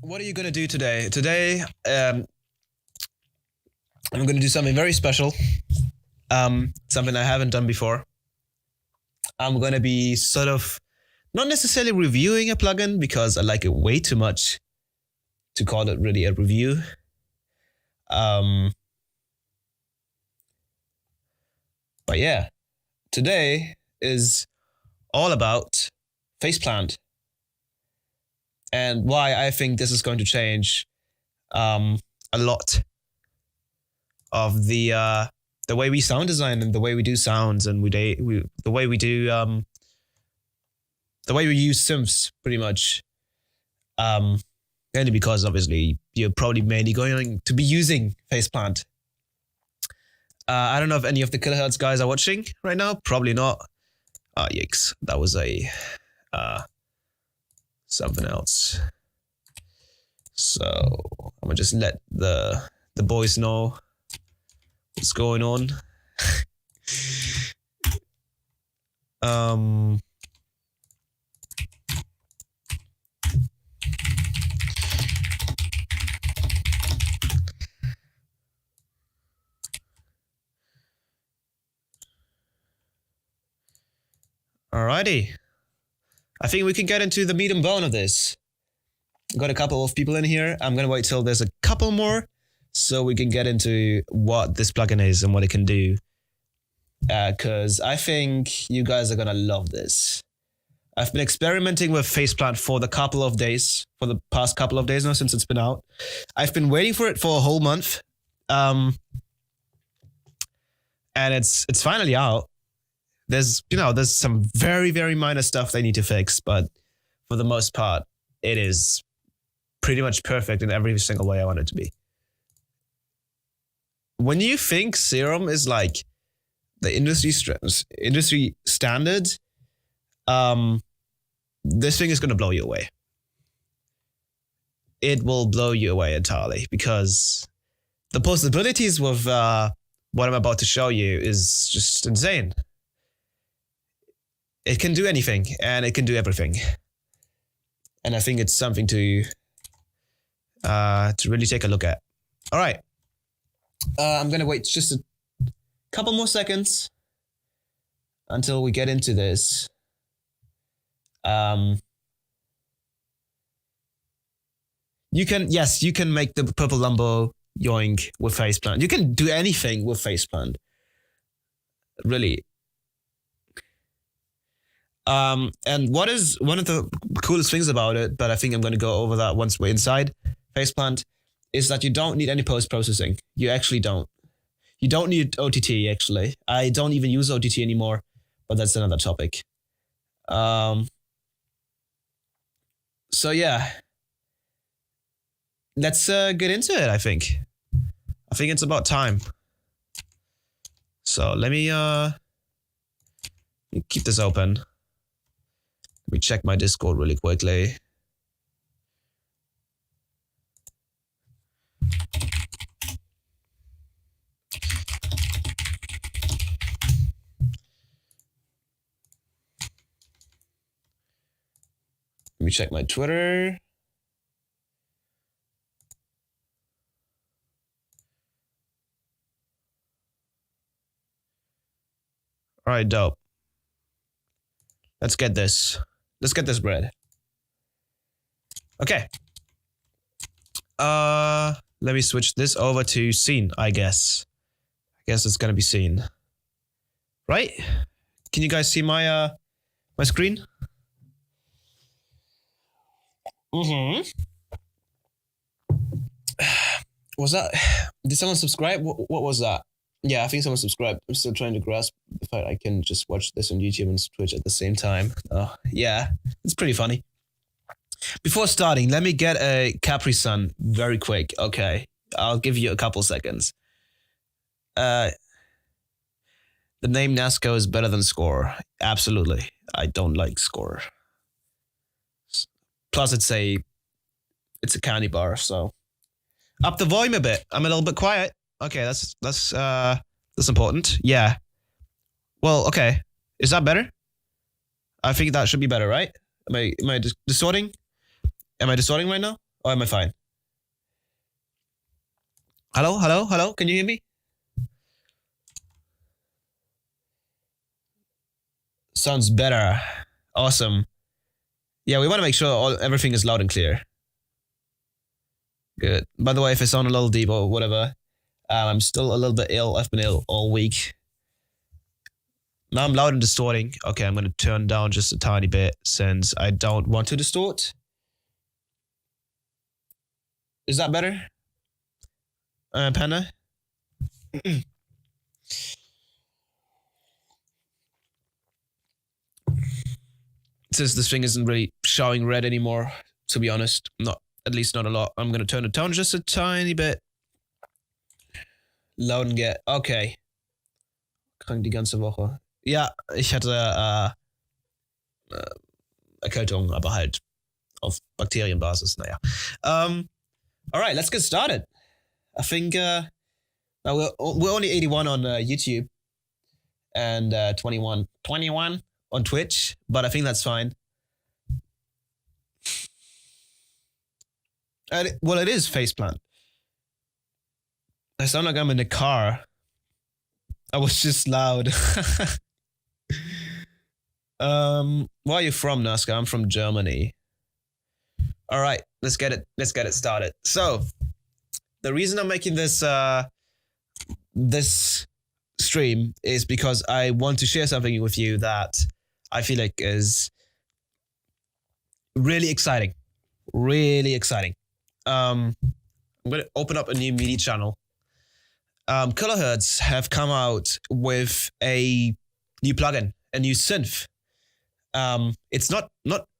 What are you gonna do today? Today, I'm gonna do something very special. Something I haven't done before. I'm gonna be sort of not necessarily reviewing a plugin because I like it way too much to call it really a review. But yeah, today is all about Phaseplant and why I think this is going to change a lot of the way we sound design and the way we do sounds and the way we do the way we use synths pretty much. Mainly because obviously you're probably mainly going to be using Phaseplant. I don't know if any of the Kilohertz guys are watching right now. Probably not. Yikes! That was a something else. So I'm gonna just let the boys know what's going on. Alrighty. I think we can get into the meat and bone of this. Got a couple of people in here. I'm gonna wait till there's a couple more so we can get into what this plugin is and what it can do. Because I think you guys are gonna love this. I've been experimenting with Phaseplant for the past couple of days now since it's been out. I've been waiting for it for a whole month. And it's finally out. There's some very, very minor stuff they need to fix, but for the most part, it is pretty much perfect in every single way I want it to be. When you think Serum is like the industry standard, this thing is going to blow you away. It will blow you away entirely because the possibilities with what I'm about to show you is just insane. It can do anything and it can do everything. And I think it's something to really take a look at. All right. I'm going to wait just a couple more seconds until we get into this. You can make the purple Lambo yoink with Phaseplant. You can do anything with Phaseplant. Really. And what is one of the coolest things about it, but I think I'm going to go over that once we're inside Phaseplant, is that you don't need any post-processing. You actually don't. You don't need OTT, actually. I don't even use OTT anymore, but that's another topic. So yeah. Let's get into it, I think. I think it's about time. So let me keep this open. Let me check my Discord really quickly. Let me check my Twitter. All right, dope. Let's get this. Let's get this bread. Okay. Let me switch this over to scene, I guess. I guess it's gonna be scene. Right? Can you guys see my my screen? Was that? Did someone subscribe? What was that? Yeah, I think someone subscribed. I'm still trying to grasp the fact I can just watch this on YouTube and Twitch at the same time. Oh, yeah, it's pretty funny. Before starting, let me get a Capri Sun very quick. Okay, I'll give you a couple seconds. The name Nasco is better than Score. Absolutely. I don't like Score. Plus, it's a candy bar, so up the volume a bit. I'm a little bit quiet. Okay, that's important. Yeah. Well, okay. Is that better? I think that should be better, right? Am I distorting? Am I distorting right now? Or am I fine? Hello, hello, hello. Can you hear me? Sounds better. Awesome. Yeah, we want to make sure everything is loud and clear. Good. By the way, if I sound a little deep or whatever, I'm still a little bit ill. I've been ill all week. Now I'm loud and distorting. Okay, I'm going to turn down just a tiny bit since I don't want to distort. Is that better? Panda? Since this thing isn't really showing red anymore, to be honest, at least not a lot. I'm gonna turn the tone just a tiny bit. Loud and get. Okay. Krank die ganze Woche. Ja, ich hatte Erkältung, aber halt auf Bakterienbasis. Naja. All right, let's get started. I think we're only 81 on YouTube and 21 on Twitch, but I think that's fine. Well, it is Phaseplant. I sound like I'm in a car. I was just loud. Where are you from, Nazca? I'm from Germany. All right, let's get it started. So, the reason I'm making this this stream is because I want to share something with you that I feel like is really exciting. Really exciting. I'm going to open up a new media channel. Kilohertz have come out with a new plugin, a new synth. It's not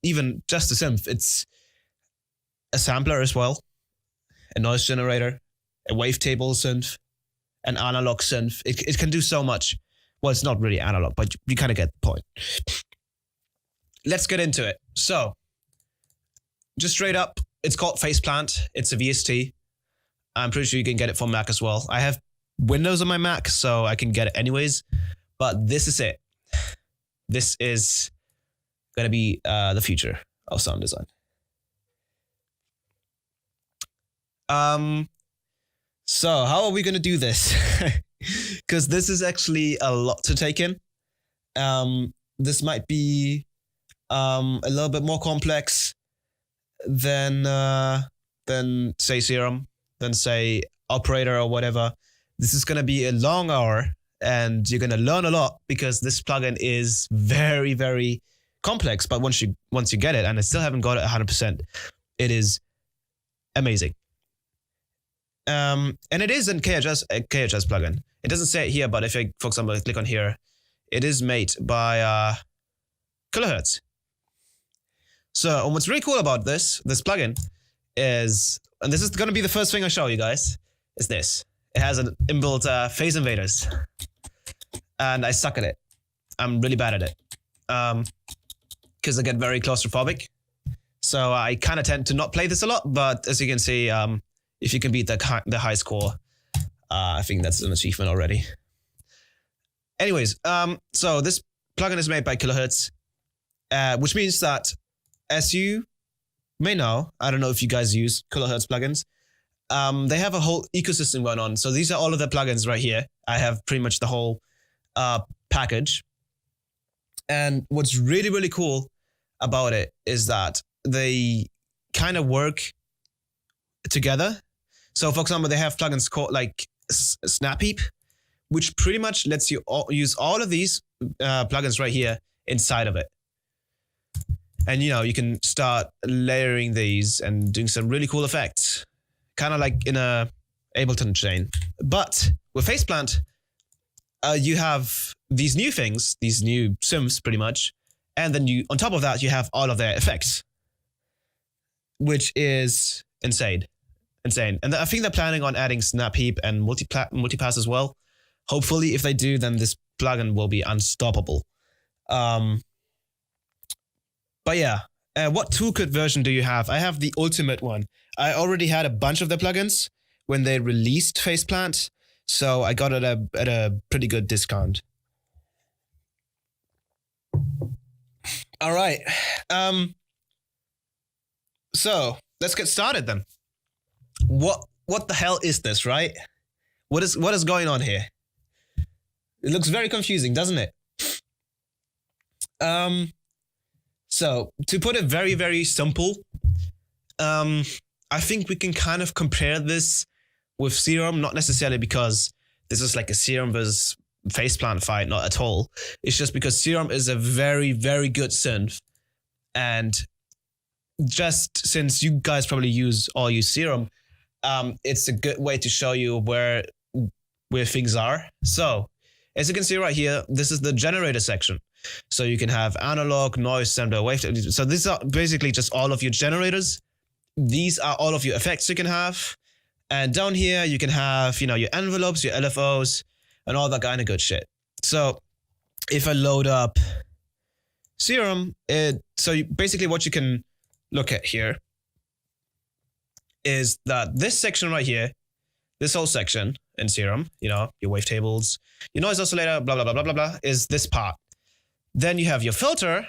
even just a synth. It's a sampler as well, a noise generator, a wavetable synth, an analog synth. It can do so much. Well, it's not really analog, but you kind of get the point. Let's get into it. So, just straight up, it's called Phaseplant. It's a VST. I'm pretty sure you can get it from Mac as well. I have Windows on my Mac, so I can get it anyways. But this is it. This is going to be the future of sound design. So how are we going to do this? Because this is actually a lot to take in. This might be a little bit more complex than say Serum, than say Operator or whatever. This is going to be a long hour and you're going to learn a lot because this plugin is very, very complex. But once you get it, and I still haven't got it 100%, it is amazing. And it is a KHS plugin. It doesn't say it here, but if I, for example, click on here, it is made by Kilohertz. So, and what's really cool about this plugin is, and this is going to be the first thing I show you guys, is this. It has an inbuilt phase invaders. And I suck at it. I'm really bad at it. Because I get very claustrophobic. So I kind of tend to not play this a lot, but as you can see, if you can beat the high score, I think that's an achievement already. Anyways, so this plugin is made by Kilohertz, which means that, as you may know, I don't know if you guys use Kilohertz plugins, they have a whole ecosystem going on. So these are all of the plugins right here. I have pretty much the whole package. And what's really, really cool about it is that they kind of work together. So for example, they have plugins called like Snap Heap, which pretty much lets you use all of these plugins right here inside of it. And you know, you can start layering these and doing some really cool effects, kind of like in a Ableton chain. But with Phaseplant, you have these new things, these new synths pretty much, and then you, on top of that, you have all of their effects, which is insane. And I think they're planning on adding Snap Heap and multipass as well. Hopefully, if they do, then this plugin will be unstoppable. But yeah, what toolkit version do you have? I have the ultimate one. I already had a bunch of the plugins when they released Phaseplant, so I got it at a pretty good discount. All right. So let's get started then. What the hell is this, right? What is going on here? It looks very confusing, doesn't it? So to put it very, very simple, I think we can kind of compare this with Serum, not necessarily because this is like a Serum versus Phaseplant fight, not at all. It's just because Serum is a very, very good synth. And just since you guys probably use Serum, it's a good way to show you where things are. So as you can see right here, this is the generator section. So you can have analog, noise, sampler, wave. So these are basically just all of your generators. These are all of your effects you can have. And down here, you can have, you know, your envelopes, your LFOs, and all that kind of good shit. So if I load up Serum, basically what you can look at here is that this section right here, this whole section in Serum, you know, your wavetables, your noise oscillator, blah, blah, blah, blah, blah, blah, is this part. Then you have your filter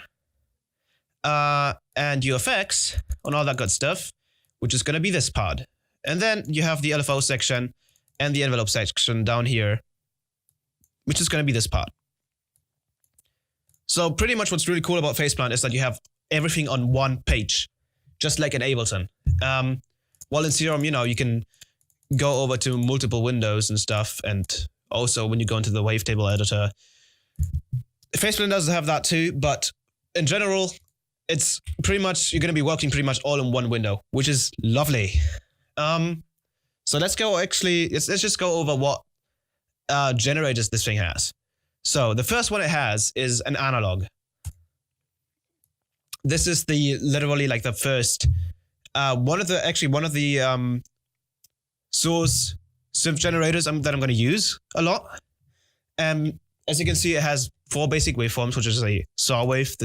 and your effects and all that good stuff, which is going to be this part. And then you have the LFO section and the envelope section down here, which is going to be this part. So pretty much what's really cool about Phaseplant is that you have everything on one page, just like in Ableton. While in Serum, you know, you can go over to multiple windows and stuff. And also when you go into the wavetable editor, Phaseplant does have that too, but in general, it's pretty much, you're going to be working pretty much all in one window, which is lovely. So let's just go over what generators this thing has. So the first one it has is an analog. This is literally like the first, one of the source synth generators that I'm going to use a lot. As you can see, it has 4 basic waveforms, which is a saw wave,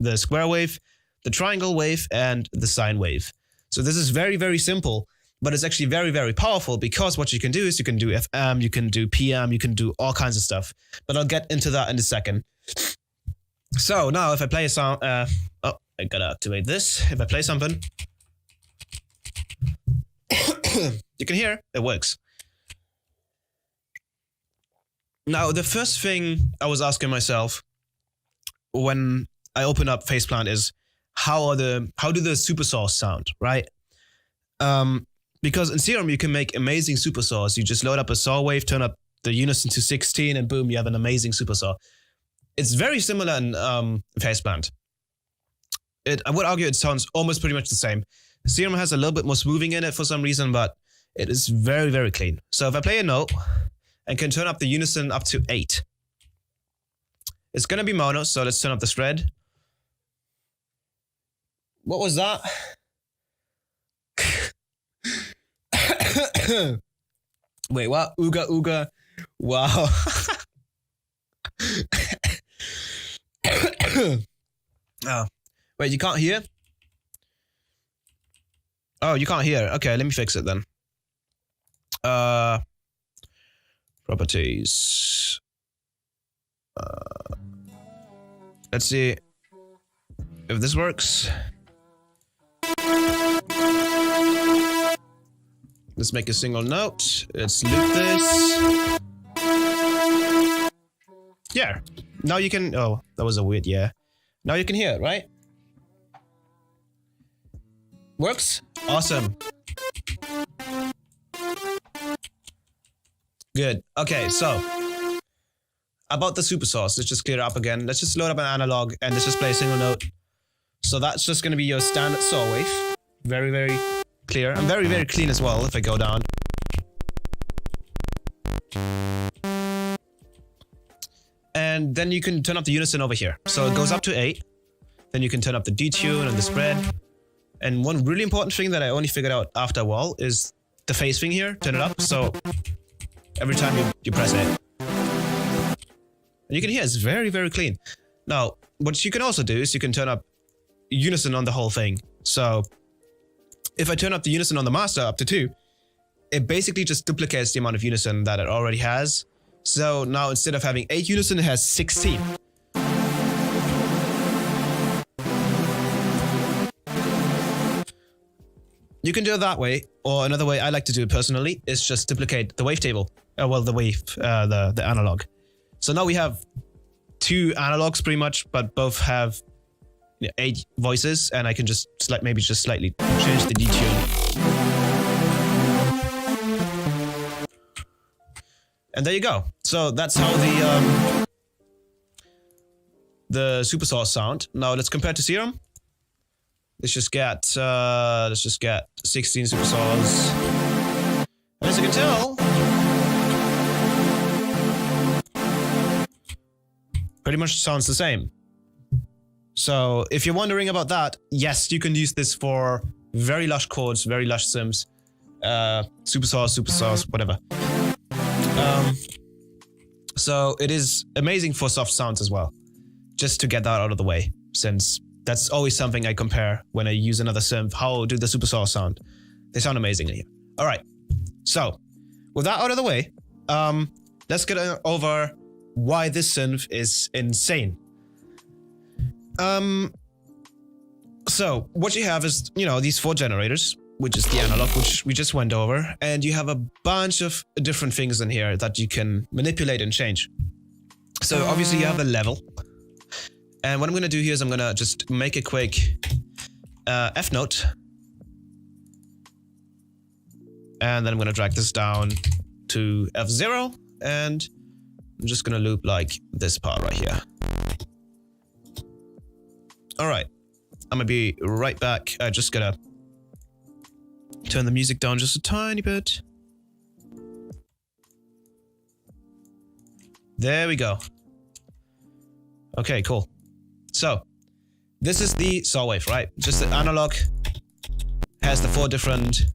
the square wave, the triangle wave, and the sine wave. So this is very, very simple, but it's actually very, very powerful because what you can do is you can do FM, you can do PM, you can do all kinds of stuff. But I'll get into that in a second. So now if I play a song, I gotta activate this. If I play something, you can hear it works. Now, the first thing I was asking myself when I open up Phaseplant is how do the supersaws sound, right? Because in Serum you can make amazing supersaws. You just load up a saw wave, turn up the unison to 16, and boom, you have an amazing supersaw. It's very similar in Phaseplant. I would argue it sounds almost pretty much the same. Serum has a little bit more smoothing in it for some reason, but it is very, very clean. So if I play a note and can turn up the unison up to 8. It's going to be mono, so let's turn up the spread. What was that? Wait, what? Ooga, ooga. Wow. Oh, wait, you can't hear? Oh, you can't hear. Okay, let me fix it then. Properties. Let's see if this works. Let's make a single note. Let's loop this. Yeah. Now you can... Oh, that was a weird yeah. Now you can hear it, right? Works? Awesome. Good. Okay, so about the supersaws, let's just clear it up again. Let's just load up an analog and let's just play a single note. So that's just going to be your standard saw wave. Very, very clear. And very, very clean as well if I go down. And then you can turn up the unison over here. So it goes up to 8. Then you can turn up the detune and the spread. And one really important thing that I only figured out after a while is the phase thing here. Turn it up. So every time you press it. And you can hear it's very, very clean. Now, what you can also do is you can turn up unison on the whole thing. So if I turn up the unison on the master up to 2, it basically just duplicates the amount of unison that it already has. So now instead of having 8 unison, it has 16. You can do it that way, or another way I like to do it personally is just duplicate the wavetable. Well, the wave, the analog. So now we have 2 analogs pretty much, but both have 8 voices, and I can just maybe just slightly change the detune. And there you go. So that's how the supersaw sound. Now let's compare to Serum. Let's just get 16 supersaws. And as you can tell, pretty much sounds the same. So if you're wondering about that, yes, you can use this for very lush chords, very lush sims, supersaws, whatever. So it is amazing for soft sounds as well. Just to get that out of the way, since that's always something I compare when I use another synth. How do the supersaw sound? They sound amazing in here. All right. So with that out of the way, let's get over why this synth is insane. So what you have is, these 4 generators, which is the analog, which we just went over, and you have a bunch of different things in here that you can manipulate and change. So obviously you have a level. And what I'm going to do here is I'm going to just make a quick F note. And then I'm going to drag this down to F0. And I'm just going to loop like this part right here. All right. I'm going to be right back. I just got to turn the music down just a tiny bit. There we go. Okay, cool. So, this is the saw wave, right? Just the analog has the 4 different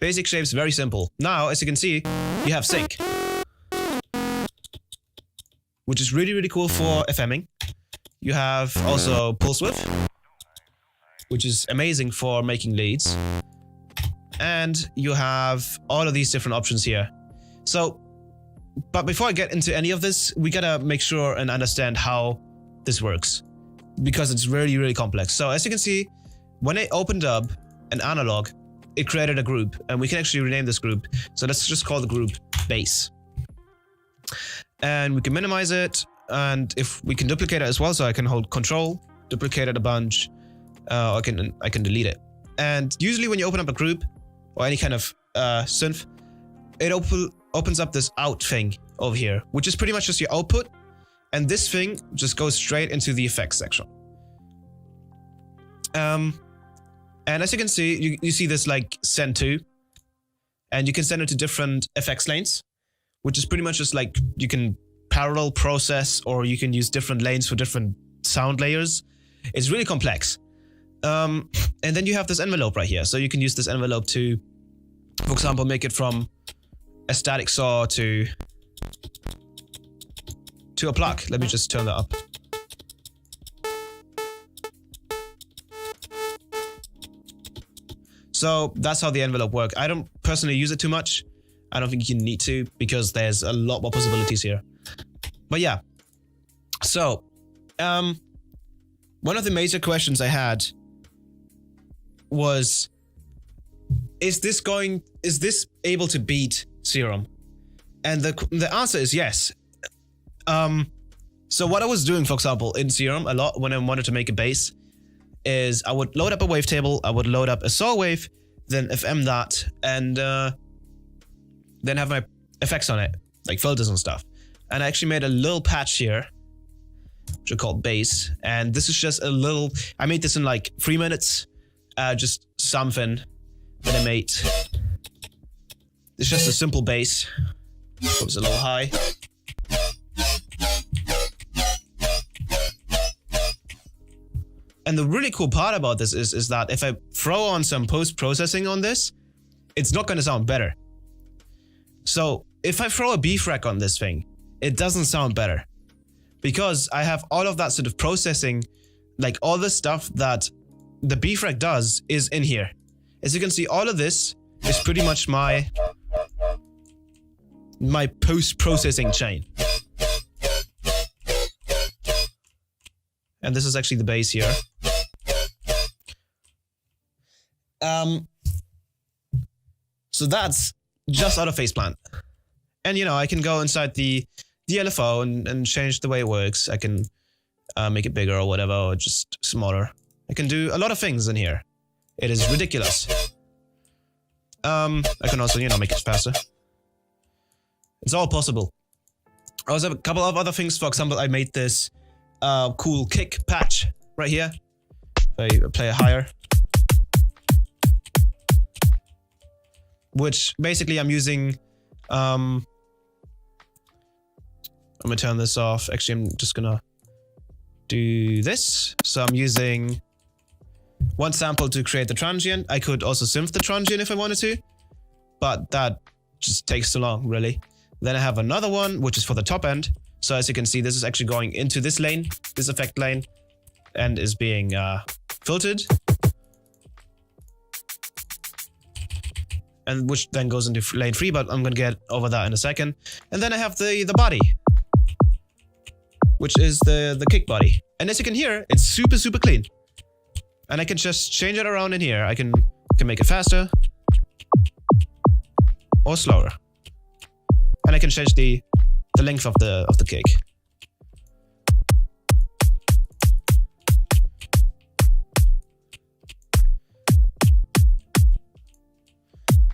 basic shapes, very simple. Now, as you can see, you have sync, which is really, really cool for FMing. You have also pulse width, which is amazing for making leads. And you have all of these different options here. So, but before I get into any of this, we gotta make sure and understand how this works, because it's really, really complex. So as you can see, when I opened up an analog, it created a group, and we can actually rename this group. So let's just call the group bass. And we can minimize it, and if we can duplicate it as well, so I can hold Control, duplicate it a bunch, I can delete it. And usually when you open up a group or any kind of synth, it opens up this out thing over here, which is pretty much just your output. And this thing just goes straight into the effects section. And as you can see, you see this like send to, and you can send it to different effects lanes, which is pretty much just like you can parallel process, or you can use different lanes for different sound layers. It's really complex. And then you have this envelope right here. So you can use this envelope to, for example, make it from a static saw to a plug. Let me just turn that up. So that's how the envelope works. I don't personally use it too much. I don't think you need to, because there's a lot more possibilities here. But yeah. So, one of the major questions I had was, is this able to beat Serum? And the answer is yes. So what I was doing, for example, in Serum a lot when I wanted to make a bass, is I would load up a wavetable, I would load up a saw wave, then FM that, and then have my effects on it, like filters and stuff. And I actually made a little patch here, which I called bass. And this is just a little, I made this in like 3 minutes, just something that I made. It's just a simple bass. It was a little high. And the really cool part about this is that if I throw on some post-processing on this, it's not going to sound better. So if I throw a beef rack on this thing, it doesn't sound better, because I have all of that sort of processing, like all the stuff that the beef rack does is in here. As you can see, all of this is pretty much my post-processing chain. And this is actually the bass here. So that's just out of Phaseplant. And you know, I can go inside the LFO and change the way it works. I can make it bigger or whatever, or just smaller. I can do a lot of things in here. It is ridiculous. I can also, you know, make it faster. It's all possible. I also have a couple of other things. For example, I made this cool kick patch right here. If I play it higher. Which basically I'm using... I'm gonna turn this off. Actually, I'm just gonna do this. So I'm using one sample to create the transient. I could also synth the transient if I wanted to, but that just takes too long, really. Then I have another one, which is for the top end. So as you can see, this is actually going into this lane, this effect lane, and is being filtered. And which then goes into lane 3, but I'm gonna get over that in a second. And then I have the body, which is the kick body. And as you can hear, it's super, super clean. And I can just change it around in here. I can make it faster or slower. And I can change the length of the kick.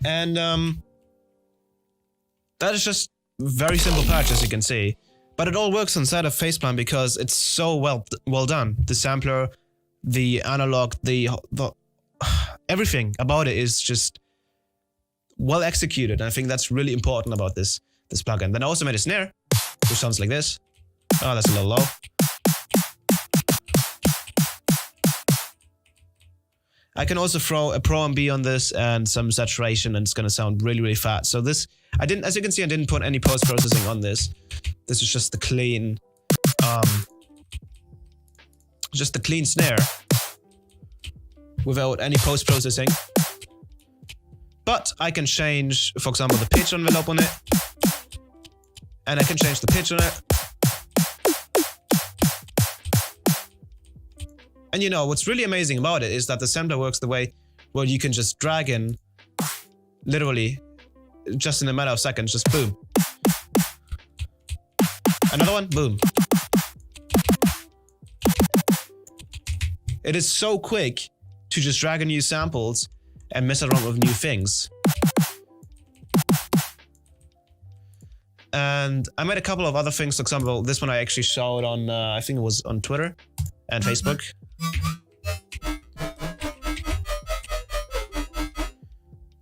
And that is just very simple patch, as you can see. But it all works inside of Phaseplant because it's so well done. The sampler, the analog, the everything about it is just well executed. And I think that's really important about this plugin. Then I also made a snare, which sounds like this. Oh, that's a little low. I can also throw a Pro MB on this and some saturation, and it's gonna sound really, really fat. So this, as you can see, I didn't put any post-processing on this. This is just the clean, snare without any post-processing. But I can change, for example, the pitch envelope on it, and I can change the pitch on it. And you know, what's really amazing about it is that the sampler works the way where you can just drag in, literally, just in a matter of seconds, just boom. Another one, boom. It is so quick to just drag in new samples and mess around with new things. And I made a couple of other things. For example, this one I actually showed on, I think it was on Twitter and Facebook.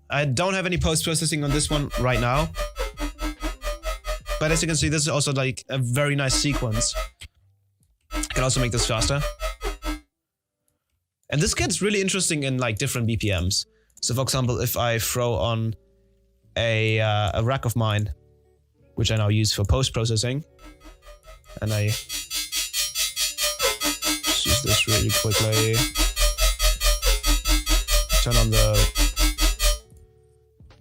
I don't have any post-processing on this one right now. But as you can see, this is also like a very nice sequence. I can also make this faster. And this gets really interesting in like different BPMs. So for example, if I throw on a rack of mine, which I now use for post-processing, and I just use this really quickly. Turn on the...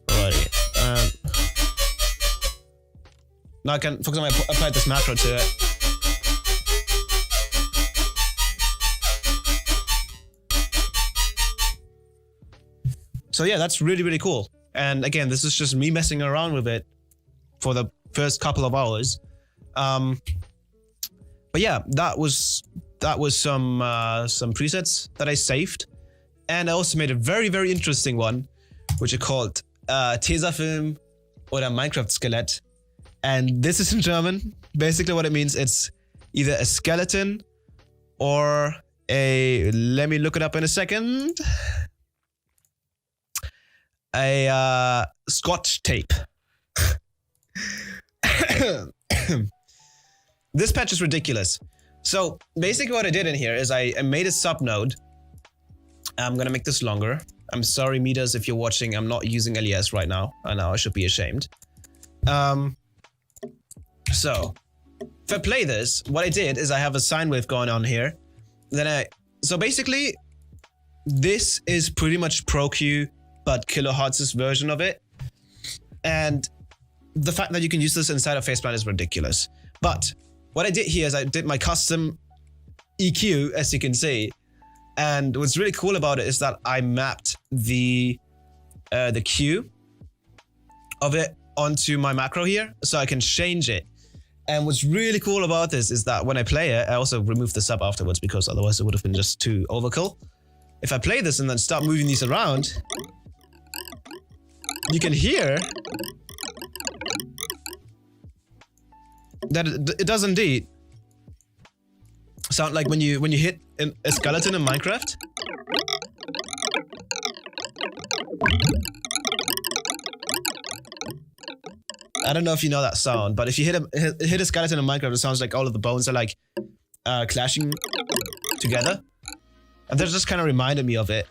Alrighty. Now I can, for example, I applied this macro to it. So yeah, that's really, really cool. And again, this is just me messing around with it for the first couple of hours. But yeah, that was some presets that I saved. And I also made a very, very interesting one, which I called Tesafilm oder Minecraft Skelett. And this is in German. Basically what it means, it's either a skeleton or a, let me look it up in a second, a Scotch tape. This patch is ridiculous. So basically what I did in here is I made a subnode. I'm gonna make this longer. I'm sorry, meters, if you're watching, I'm not using LES right now. I know, I should be ashamed. So, if I play this, what I did is I have a sine wave going on here. So basically, this is pretty much ProQ, but kilohertz's version of it. And the fact that you can use this inside of Phaseplant is ridiculous. But what I did here is I did my custom EQ, as you can see. And what's really cool about it is that I mapped the Q of it onto my macro here, so I can change it. And what's really cool about this is that when I play it, I also remove the sub afterwards because otherwise it would have been just too overkill. If I play this and then start moving these around, you can hear that it does indeed sound like when you hit a skeleton in Minecraft. I don't know if you know that sound, but if you hit a skeleton in Minecraft, it sounds like all of the bones are like clashing together. And that just kind of reminded me of it.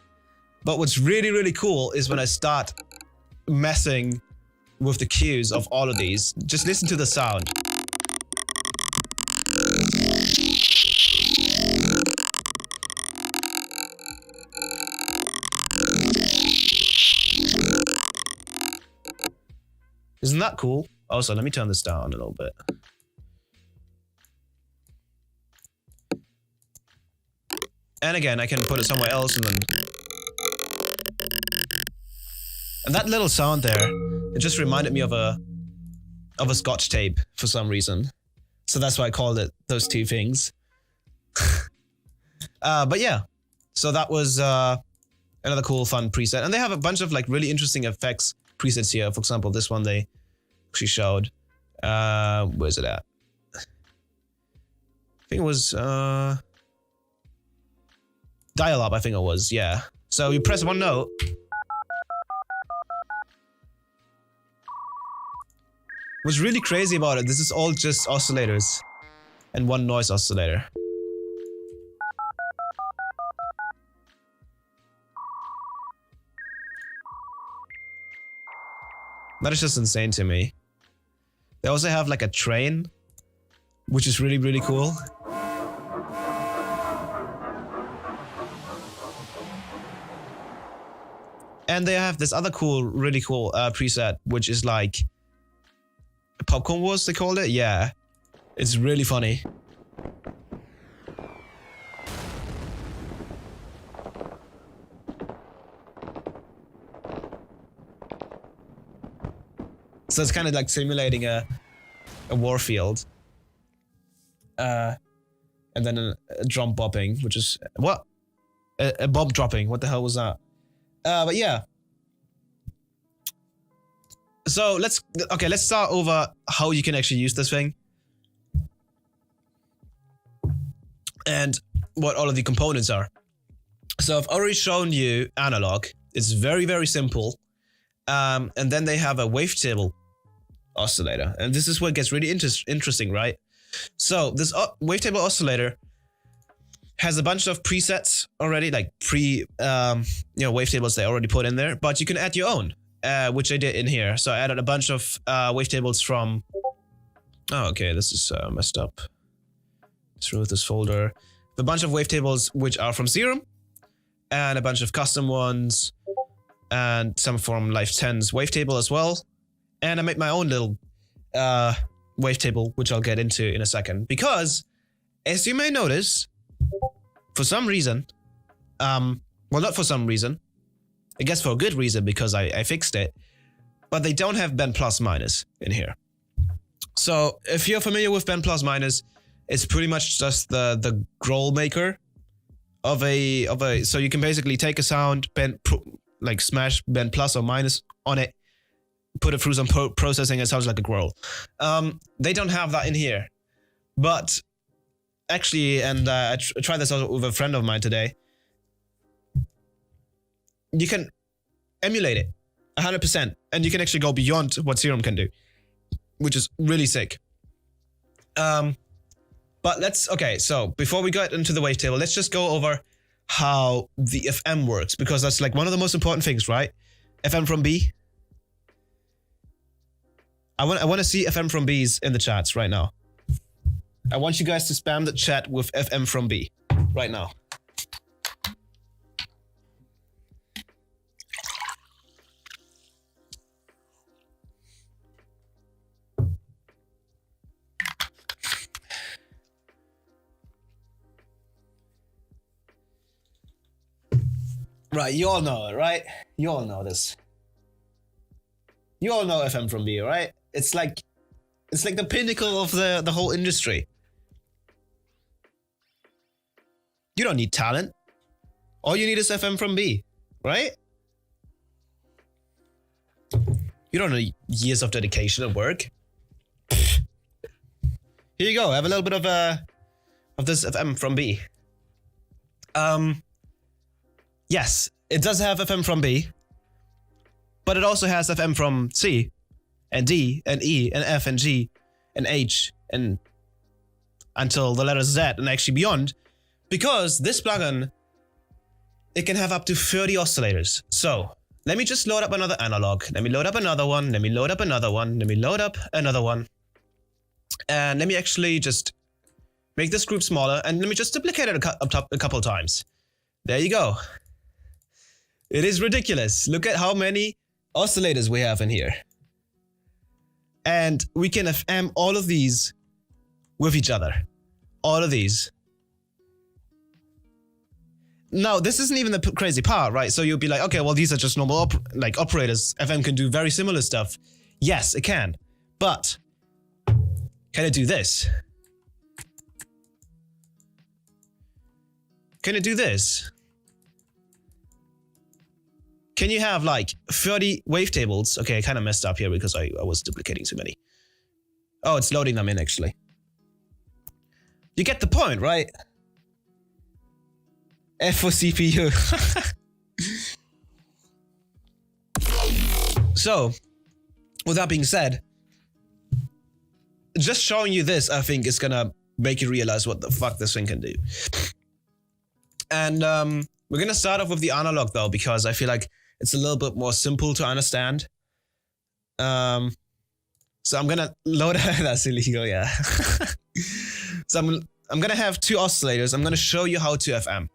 But what's really, really cool is when I start messing with the cues of all of these. Just listen to the sound. Isn't that cool? Also, let me turn this down a little bit. And again, I can put it somewhere else and then... And that little sound there, it just reminded me of a Scotch tape for some reason. So that's why I called it those two things. But yeah, so that was another cool, fun preset. And they have a bunch of like really interesting effects presets here. For example, this one they actually showed. Where's it at? I think it was dial-up, I think it was, yeah. So you press one note. What's really crazy about it, this is all just oscillators and one noise oscillator. That is just insane to me. They also have like a train, which is really, really cool. And they have this other cool, really cool preset, which is like Popcorn Wars, they called it? Yeah. It's really funny. So it's kind of like simulating a war field. And then a drum bopping, which is... What? A bomb dropping. What the hell was that? But yeah. So let's start over how you can actually use this thing. And what all of the components are. So I've already shown you analog. It's very, very simple. And then they have a wavetable oscillator. And this is what gets really interesting, right? So this wavetable oscillator has a bunch of presets already, like wavetables they already put in there, but you can add your own, which I did in here. So I added a bunch of wavetables from... Oh, okay, this is messed up. Let's remove this folder. A bunch of wavetables which are from Serum, and a bunch of custom ones, and some from Life 10's wavetable as well. And I made my own little wavetable, which I'll get into in a second. Because, as you may notice, for some reason, well, not for some reason, I guess for a good reason because I fixed it, but they don't have bend plus minus in here. So if you're familiar with bend plus minus, it's pretty much just the growl maker of a. So you can basically take a sound, like smash bend plus or minus on it, put it through some processing, it sounds like a growl. They don't have that in here, but actually, and I tried this out with a friend of mine today. You can emulate it 100%, and you can actually go beyond what Serum can do, which is really sick. But so before we get into the wavetable, let's just go over how the FM works, because that's like one of the most important things, right? FM from B. I want to see FM from B's in the chats right now. I want you guys to spam the chat with FM from B right now. Right, you all know it, right? You all know this. You all know FM from B, right? It's like the pinnacle of the whole industry. You don't need talent. All you need is FM from B, right? You don't need years of dedication and work. Here you go. Have a little bit of this FM from B. Yes, it does have FM from B, but it also has FM from C, and D, and E, and F, and G, and H, and until the letter Z, and actually beyond, because this plugin, it can have up to 30 oscillators. So let me just load up another analog. Let me load up another one. Let me load up another one. Let me load up another one. And let me actually just make this group smaller, and let me just duplicate it a couple times. There you go. It is ridiculous. Look at how many oscillators we have in here. And we can FM all of these with each other. All of these. Now, this isn't even the crazy part, right? So you'll be like, okay, well, these are just normal operators. FM can do very similar stuff. Yes, it can. But can it do this? Can it do this? Can you have like 30 wavetables? Okay, I kind of messed up here because I was duplicating too many. Oh, it's loading them in actually. You get the point, right? F for CPU. So, with that being said, just showing you this, I think, is gonna make you realize what the fuck this thing can do. And we're gonna start off with the analog though, because I feel like it's a little bit more simple to understand. So I'm gonna load that's illegal, yeah. So I'm gonna have two oscillators. I'm gonna show you how to FM.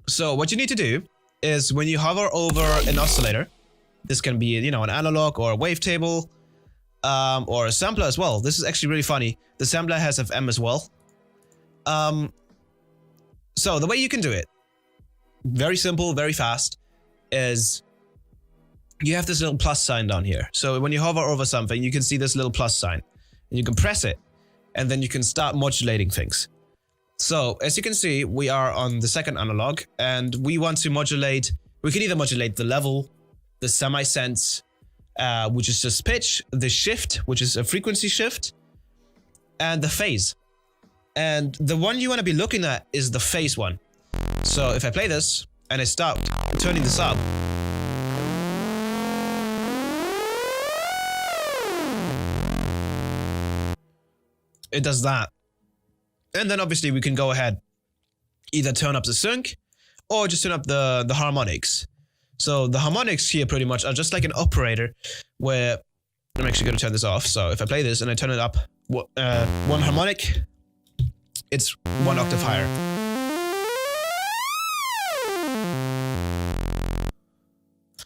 So what you need to do is when you hover over an oscillator, this can be, you know, an analog or a wavetable, or a sampler as well. This is actually really funny. The sampler has FM as well. So the way you can do it, very simple, very fast, is you have this little plus sign down here. So when you hover over something, you can see this little plus sign, and you can press it, and then you can start modulating things. So as you can see, we are on the second analog, and we want to modulate. We can either modulate the level, the semi-sense, which is just pitch, the shift, which is a frequency shift, and the phase. And the one you want to be looking at is the phase one. So if I play this and I start turning this up, it does that. And then obviously we can go ahead, either turn up the sync or just turn up the harmonics. So the harmonics here pretty much are just like an operator where I'm actually going to turn this off. So if I play this and I turn it up one harmonic, it's one octave higher.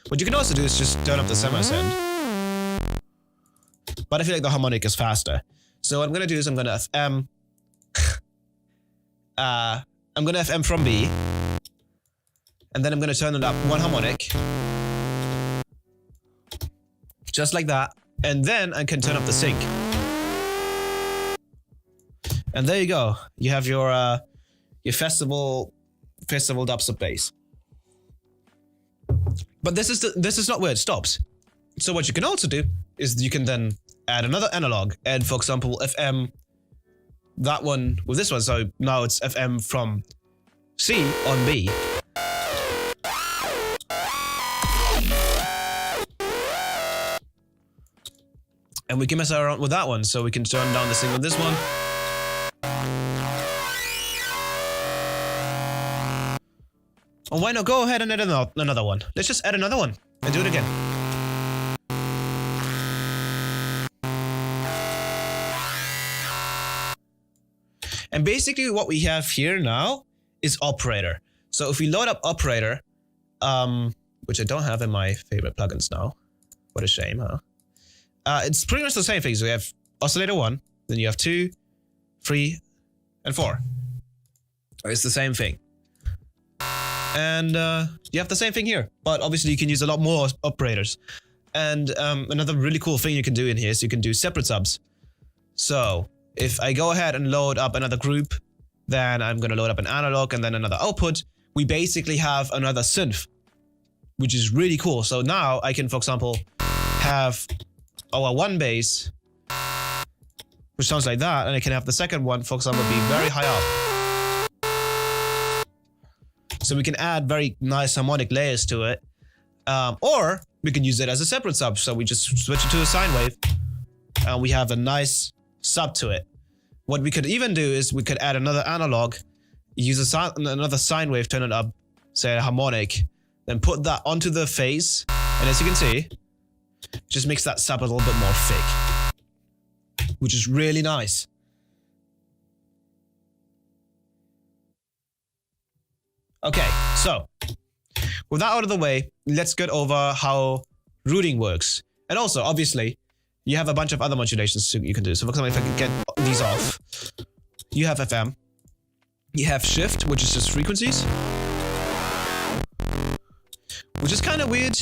What you can also do is just turn up the semi-send. But I feel like the harmonic is faster. So what I'm going to do is I'm going to FM. I'm going to FM from B. And then I'm going to turn it up one harmonic. Just like that. And then I can turn up the sync. And there you go. You have your festival dubstep bass. But this is not where it stops. So what you can also do is you can then add another analog. And for example, FM that one with this one. So now it's FM from C on B. And we can mess around with that one. So we can turn down the sync on this one. Oh, why not go ahead and add another one? Let's just add another one and do it again. And basically what we have here now is operator. So if we load up operator, which I don't have in my favorite plugins now. What a shame, huh? It's pretty much the same thing. So we have oscillator 1, then you have 2, 3, and 4. It's the same thing. And you have the same thing here, but obviously you can use a lot more operators. And another really cool thing you can do in here is you can do separate subs. So if I go ahead and load up another group, then I'm going to load up an analog and then another output. We basically have another synth, which is really cool. So now I can, for example, have our one bass, which sounds like that, and I can have the second one, for example, be very high up. So we can add very nice harmonic layers to it. Or we can use it as a separate sub. So we just switch it to a sine wave, and we have a nice sub to it. What we could even do is we could add another analog, use another sine wave, turn it up, say a harmonic, then put that onto the phase, and as you can see, just makes that sub a little bit more thick, which is really nice. Okay, so with that out of the way, let's get over how routing works. And also, obviously, you have a bunch of other modulations you can do. So for example, if I can get these off, you have FM, you have shift, which is just frequencies, which is kind of weird.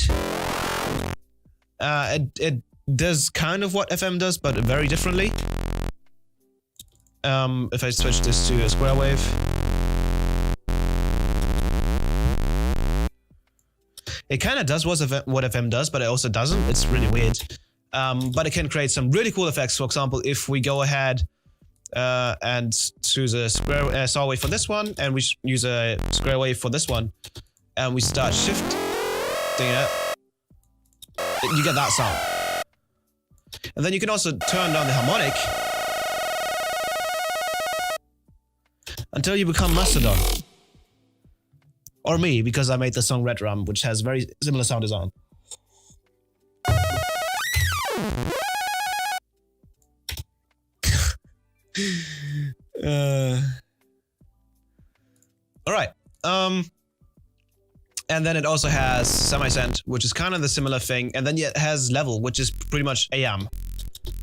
It does kind of what FM does, but very differently. If I switch this to a square wave, it kind of does what FM does, but it also doesn't. It's really weird. But it can create some really cool effects. For example, if we go ahead and choose a square saw wave for this one, and we use a square wave for this one, and we start shifting it, you get that sound. And then you can also turn down the harmonic until you become Mastodon. Or me, because I made the song Red Rum, which has very similar sound design. Alright. And then it also has semi-send, which is kind of the similar thing. And then it has level, which is pretty much AM.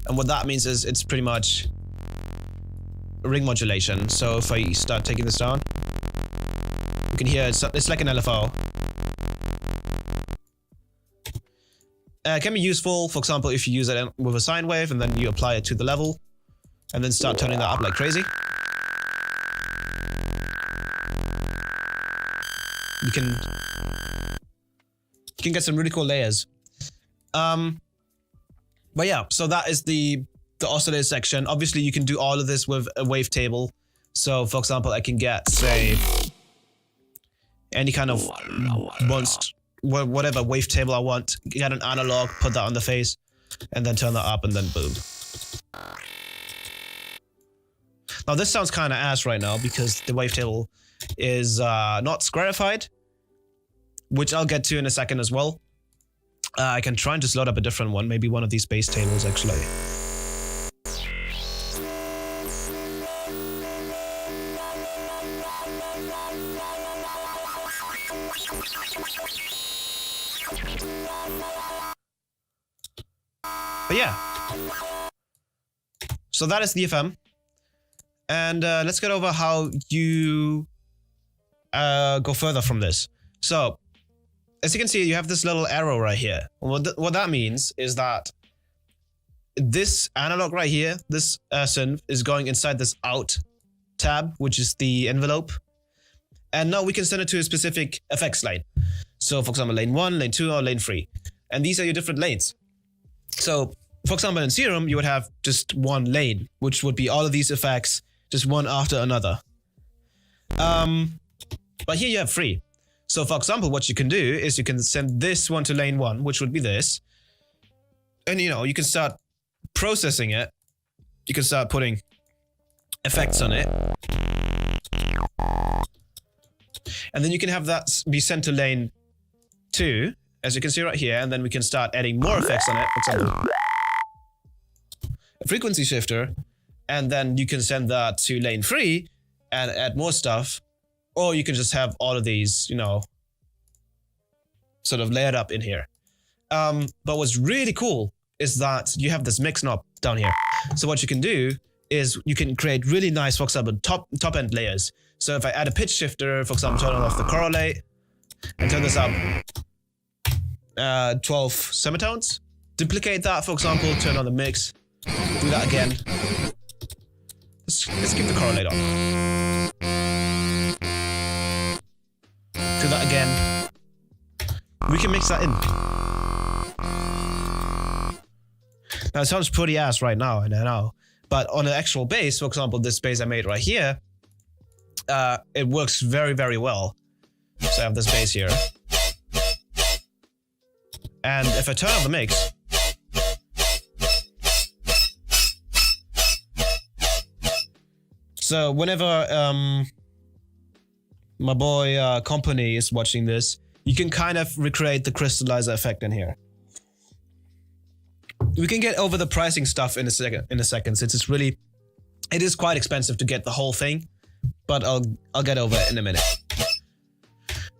And what that means is it's pretty much ring modulation. So if I start taking this down, you can hear it's like an LFO. It can be useful, for example, if you use it with a sine wave and then you apply it to the level and then start turning that up like crazy. You can get some really cool layers. But yeah, so that is the oscillator section. Obviously, you can do all of this with a wavetable. So, for example, I can get, say, any kind of whatever wavetable I want, get an analog, put that on the face, and then turn that up, and then boom. Now this sounds kind of ass right now because the wavetable is not squarified, which I'll get to in a second as well. I can try and just load up a different one, maybe one of these bass tables actually. But yeah, so that is the FM, and let's get over how you go further from this. So, as you can see, you have this little arrow right here. What that means is that this analog right here, this synth, is going inside this out tab, which is the envelope, and now we can send it to a specific effects lane. So, for example, lane 1, lane 2, or lane 3, and these are your different lanes. So, for example, in Serum, you would have just one lane, which would be all of these effects, just one after another. But here you have 3. So, for example, what you can do is you can send this one to lane 1, which would be this. And, you can start processing it. You can start putting effects on it. And then you can have that be sent to lane 2, as you can see right here, and then we can start adding more effects on it. For example, a frequency shifter, and then you can send that to lane 3 and add more stuff, or you can just have all of these, sort of layered up in here. But what's really cool is that you have this mix knob down here. So what you can do is you can create really nice, for example, top end layers. So if I add a pitch shifter, for example, turn off the correlate, and turn this up 12 semitones. Duplicate that, for example, turn on the mix, do that again. Let's keep the correlate on. Do that again. We can mix that in. Now it sounds pretty ass right now, and I know. But on the actual bass, for example, this bass I made right here, it works very, very well. So I have this bass here. And if I turn on the mix, so whenever my boy Company is watching this, you can kind of recreate the crystallizer effect in here. We can get over the pricing stuff in a second, since it is quite expensive to get the whole thing, but I'll get over it in a minute.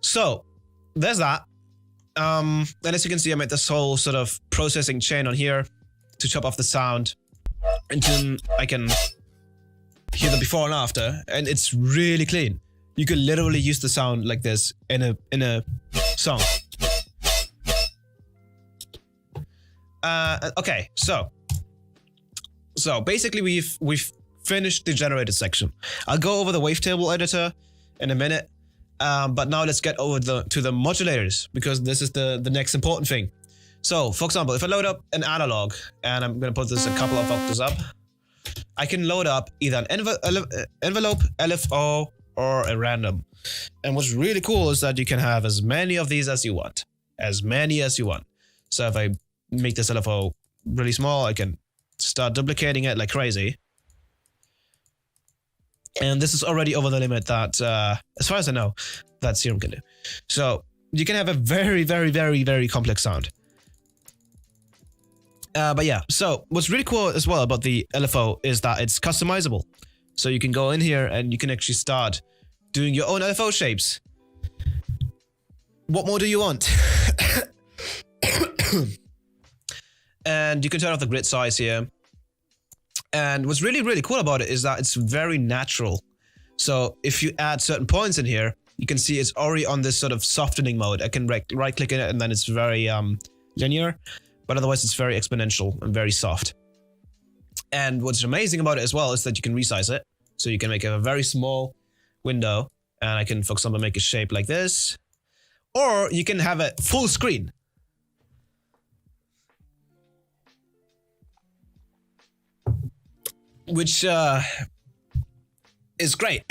So there's that. And as you can see, I made this whole sort of processing chain on here to chop off the sound, and then I can hear the before and after, and it's really clean. You could literally use the sound like this in a song. Okay, so basically we've finished the generated section. I'll go over the wavetable editor in a minute, but now let's get over to the modulators, because this is the next important thing. So, for example, if I load up an analog, and I'm gonna put this a couple of octaves up, I can load up either an envelope, LFO, or a random. And what's really cool is that you can have as many of these as you want. As many as you want. So if I make this LFO really small, I can start duplicating it like crazy. And this is already over the limit that, as far as I know, that Serum can do. So you can have a very, very, very, very complex sound. But yeah, so what's really cool as well about the LFO is that it's customizable. So you can go in here and you can actually start doing your own LFO shapes. What more do you want? And you can turn off the grid size here. And what's really, really cool about it is that it's very natural. So if you add certain points in here, you can see it's already on this sort of softening mode. I can right click in it and then it's very linear, but otherwise it's very exponential and very soft. And what's amazing about it as well is that you can resize it. So you can make a very small window, and I can, for example, make a shape like this, or you can have it full screen. Which is great.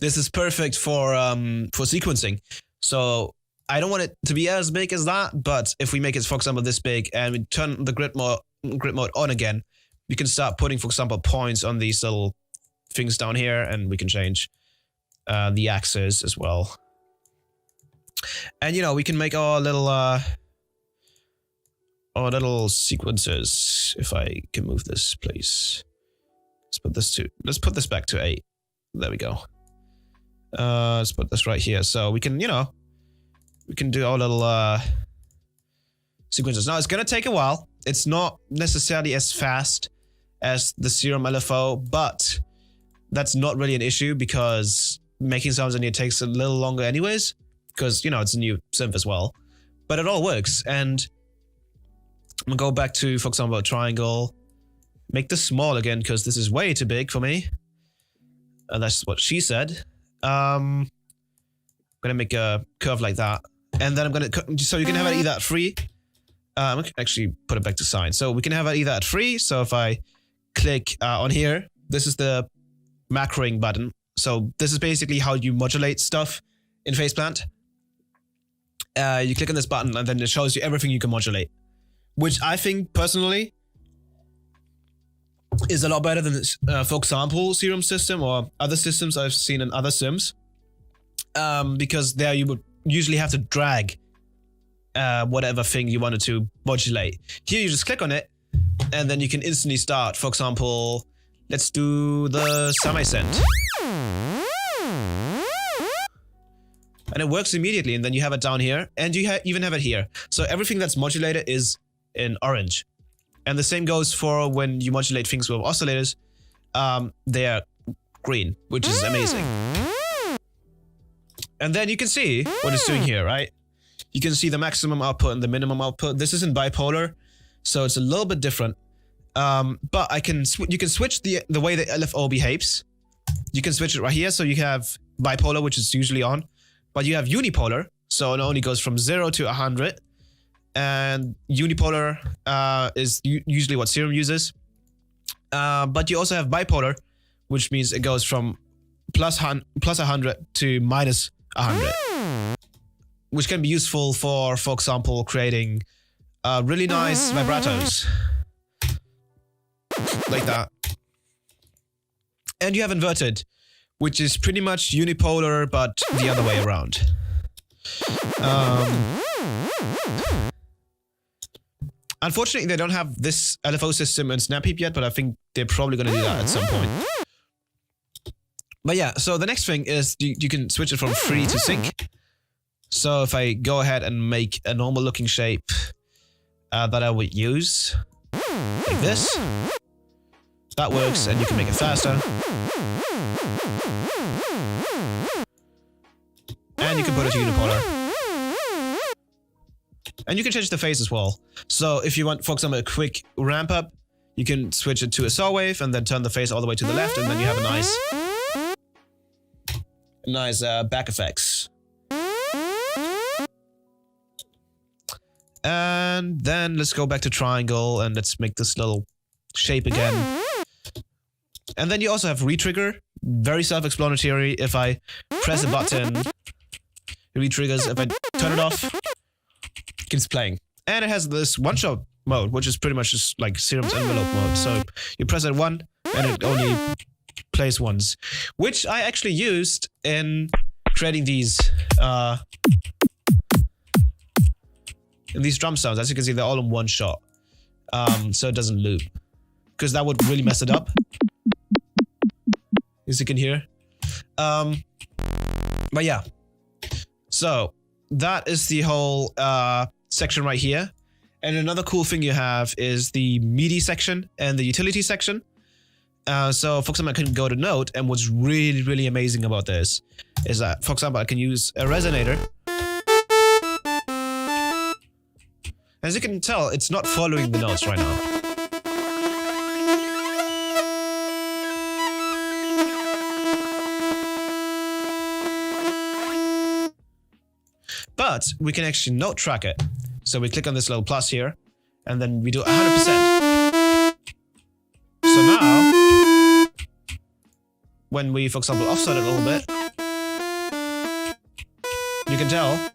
This is perfect for sequencing. So I don't want it to be as big as that, but if we make it, for example, this big, and we turn the grid mode on again, we can start putting, for example, points on these little things down here, and we can change the axis as well. And you know, we can make our little sequences. If I can move this, please. Let's put this back to 8. There we go. Let's put this right here. So we can, you know, we can do our little sequences. Now it's gonna take a while. It's not necessarily as fast as the Serum LFO, but that's not really an issue because making sounds in here takes a little longer anyways, because, you know, it's a new synth as well. But it all works. And I'm gonna go back to, for example, a triangle. Make this small again because this is way too big for me. That's what she said. I'm gonna make a curve like that, and then I'm gonna, so you can have it either at 3. I'm gonna actually put it back to sine. So we can have it either at 3. So if I click on here, this is the macroing button. So this is basically how you modulate stuff in Phaseplant. You click on this button and then it shows you everything you can modulate, which I think personally is a lot better than this, for example, Serum system or other systems I've seen in other sims. Because there you would usually have to drag whatever thing you wanted to modulate. Here you just click on it and then you can instantly start. For example, let's do the semi-send. And it works immediately, and then you have it down here, and you even have it here. So everything that's modulated is in orange. And the same goes for when you modulate things with oscillators. They are green, which is amazing. And then you can see what it's doing here, right? You can see the maximum output and the minimum output. This isn't bipolar, so it's a little bit different. But you can switch the way the LFO behaves. You can switch it right here. So you have bipolar, which is usually on, but you have unipolar. So it only goes from 0 to 100. And unipolar is usually what Serum uses. But you also have bipolar, which means it goes from plus 100 to minus 100. Which can be useful for example, creating really nice vibratos. Like that. And you have inverted, which is pretty much unipolar, but the other way around. Unfortunately, they don't have this LFO system in Snapheap yet, but I think they're probably going to do that at some point. But yeah, so the next thing is you can switch it from free to sync. So if I go ahead and make a normal looking shape that I would use, like this, that works, and you can make it faster. And you can put it to unipolar. And you can change the phase as well. So if you want, for example, a quick ramp up, you can switch it to a saw wave and then turn the phase all the way to the left, and then you have a nice back effects. And then let's go back to triangle and let's make this little shape again. And then you also have retrigger, very self-explanatory. If I press a button, it retriggers. If I turn it off, it keeps playing. And it has this one-shot mode, which is pretty much just like Serum's envelope mode. So you press it one, and it only plays once. Which I actually used in creating these drum sounds. As you can see, they're all in one shot. So it doesn't loop. Because that would really mess it up. As you can hear. But yeah. So that is the whole section right here. And another cool thing you have is the MIDI section and the utility section. So for example, I can go to Note, and what's really, really amazing about this is that, for example, I can use a resonator. As you can tell, it's not following the notes right now. But we can actually note track it. So we click on this little plus here, and then we do 100%. So now, when we, for example, offset it a little bit, you can tell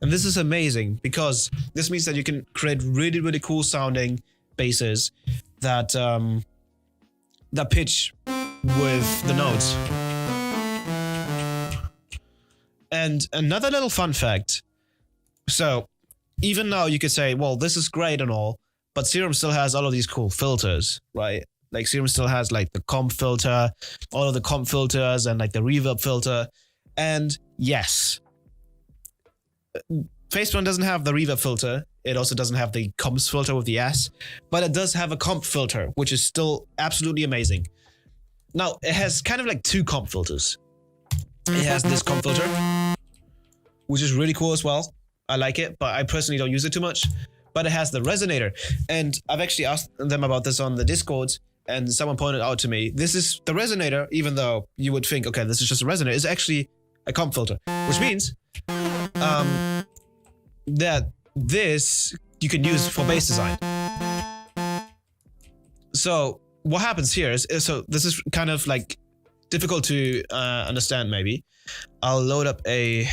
and this is amazing because this means that you can create really, really cool sounding basses that that pitch with the notes. And another little fun fact. So even now you could say, well, this is great and all, but Serum still has all of these cool filters, right? Like Serum still has like the comp filter, all of the comp filters, and like the reverb filter. And yes, Phaseplant doesn't have the reverb filter. It also doesn't have the comps filter with the S, but it does have a comp filter, which is still absolutely amazing. Now, it has kind of like two comp filters. It has this comp filter, which is really cool as well. I like it, but I personally don't use it too much. But it has the resonator. And I've actually asked them about this on the Discord, and someone pointed out to me, this is the resonator, even though you would think, okay, this is just a resonator, it's actually a comp filter, which means that this you can use for bass design. So what happens here is, so this is kind of like difficult to understand maybe. I'll load up a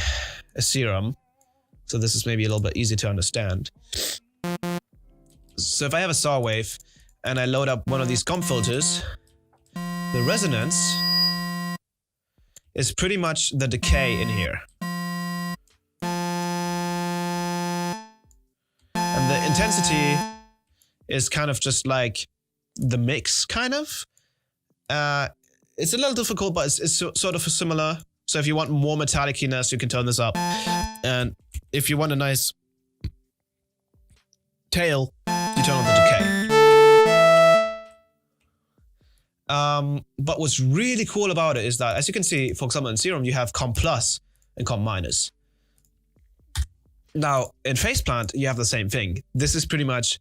Serum. So this is maybe a little bit easy to understand. So if I have a saw wave and I load up one of these comp filters, the resonance is pretty much the decay in here. And the intensity is kind of just like the mix, kind of. It's a little difficult, but it's sort of similar. So if you want more metalliciness, you can turn this up. And if you want a nice tail, you turn on the decay. But what's really cool about it is that, as you can see, for example, in Serum, you have comp plus and comp minus. Now, in Phaseplant, you have the same thing. This is pretty much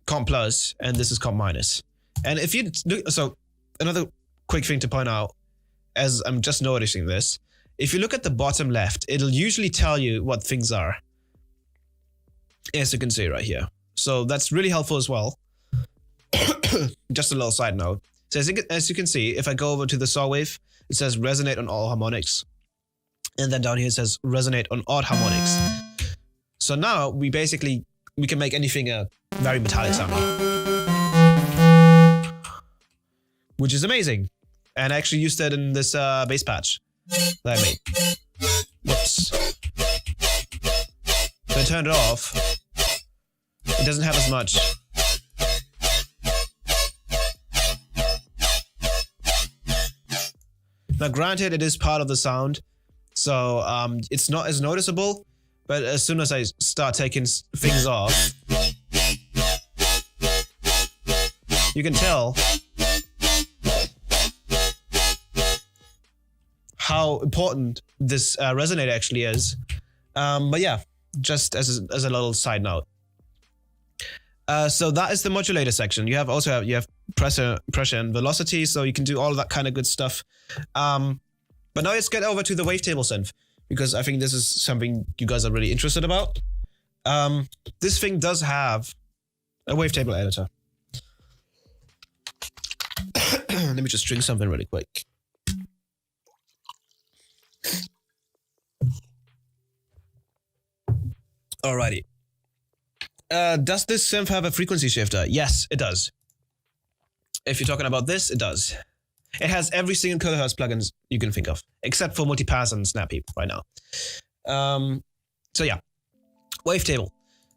comp plus, and this is comp minus. And if you do, so another quick thing to point out, as I'm just noticing this, if you look at the bottom left, it'll usually tell you what things are, as you can see right here. So that's really helpful as well. Just a little side note. So as you can see, if I go over to the saw wave, it says resonate on all harmonics. And then down here it says resonate on odd harmonics. So now we can make anything a very metallic sound, which is amazing. And I actually used that in this bass patch that I made. Whoops. If I turn it off, it doesn't have as much. Now granted, it is part of the sound, so it's not as noticeable, but as soon as I start taking things off, you can tell how important this resonator actually is. But yeah, just as a little side note. So that is the modulator section. You have pressure and velocity, so you can do all of that kind of good stuff. But now let's get over to the wavetable synth, because I think this is something you guys are really interested about. This thing does have a wavetable editor. Let me just drink something really quick. Alrighty. Does this synth have a frequency shifter? Yes, it does. If you're talking about this, it does. It has every single kilohertz plugins you can think of, except for multipass and snap heap right now. So yeah, wavetable.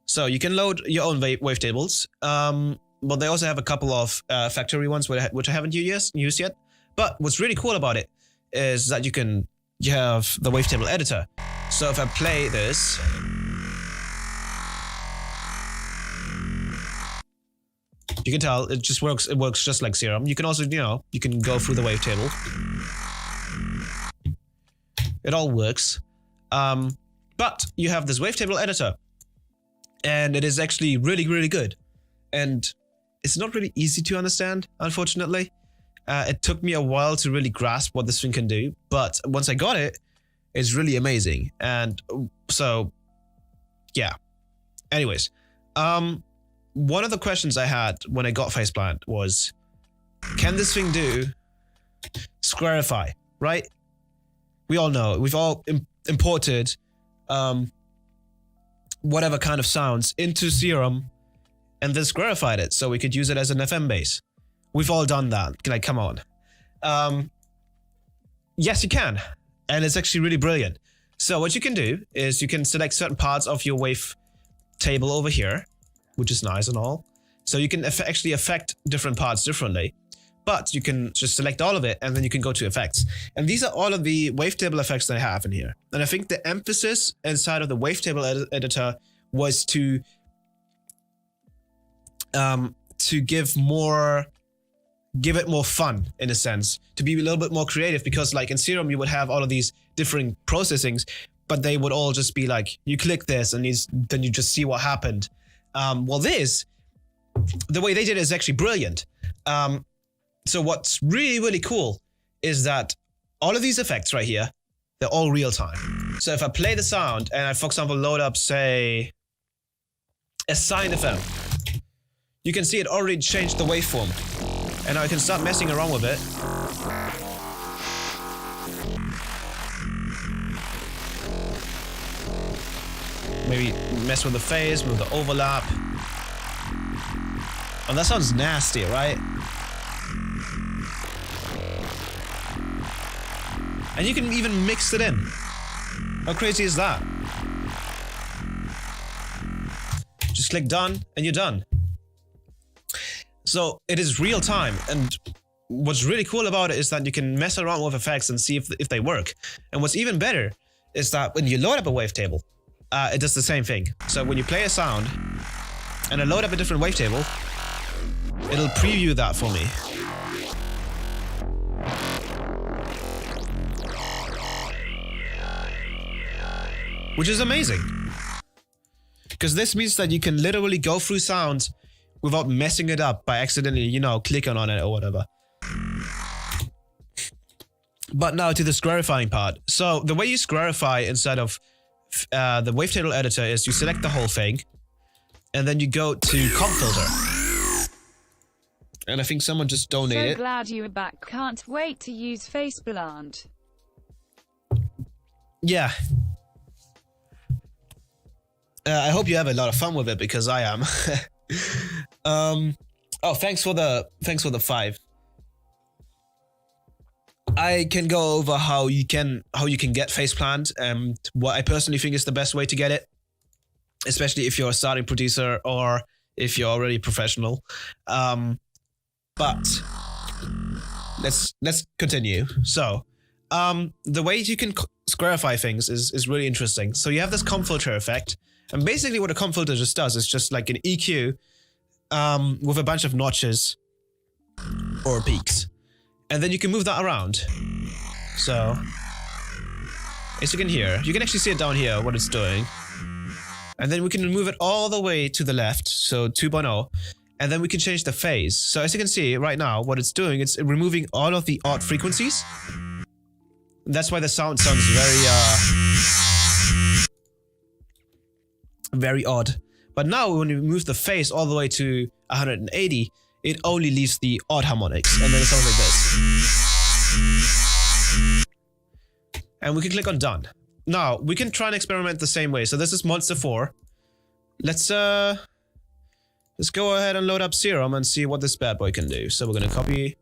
So you can load your own wavetables, but they also have a couple of factory ones which I haven't used yet. But what's really cool about it is that you have the wavetable editor. So if I play this, you can tell it just works. It works just like Serum. You can also, you can go through the wavetable. It all works. But you have this wavetable editor, and it is actually really, really good. And it's not really easy to understand, unfortunately. It took me a while to really grasp what this thing can do, but once I got it, it's really amazing. And so, yeah. Anyways, one of the questions I had when I got Phaseplant was, can this thing do squarify, right? We all know, we've all imported whatever kind of sounds into Serum and then squarified it so we could use it as an FM bass. We've all done that, like, come on. Yes, you can, and it's actually really brilliant. So what you can do is you can select certain parts of your wave table over here, which is nice and all. So you can actually affect different parts differently, but you can just select all of it and then you can go to effects. And these are all of the wavetable effects that I have in here. And I think the emphasis inside of the wavetable editor was to give it more fun, in a sense, to be a little bit more creative, because like in Serum, you would have all of these different processings, but they would all just be like, you click this and then you just see what happened. Well, the way they did it is actually brilliant. So what's really, really cool is that all of these effects right here, they're all real time. So if I play the sound and I, for example, load up, say, a sine FM, you can see it already changed the waveform. And now I can start messing around with it. Maybe mess with the phase, with the overlap. Oh, that sounds nasty, right? And you can even mix it in. How crazy is that? Just click done and you're done. So it is real time, and what's really cool about it is that you can mess around with effects and see if they work. And what's even better is that when you load up a wavetable, it does the same thing. So when you play a sound, and I load up a different wavetable, it'll preview that for me. Which is amazing. Because this means that you can literally go through sounds without messing it up by accidentally, you know, clicking on it or whatever. But now to the squarifying part. So the way you squarify inside of the wavetable editor is you select the whole thing, and then you go to comp filter. And I think someone just donated. So glad you are back. Can't wait to use Phaseplant. Yeah. I hope you have a lot of fun with it, because I am. Oh, thanks for the 5. I can go over how you can get Phaseplant and what I personally think is the best way to get it, especially if you're a starting producer or if you're already professional. But let's continue. So, the way you can squarify things is really interesting. So you have this comp filter effect, and basically what a comp filter just does is just like an EQ with a bunch of notches or peaks. And then you can move that around. So, as you can hear, you can actually see it down here, what it's doing. And then we can move it all the way to the left, so 2.0. And then we can change the phase. So as you can see right now, what it's doing, it's removing all of the odd frequencies. That's why the sound sounds very odd. But now when we move the phase all the way to 180, it only leaves the odd harmonics, and then it sounds like this. And we can click on done. Now, we can try and experiment the same way. So this is Monster 4. Let's go ahead and load up Serum and see what this bad boy can do. So we're gonna copy.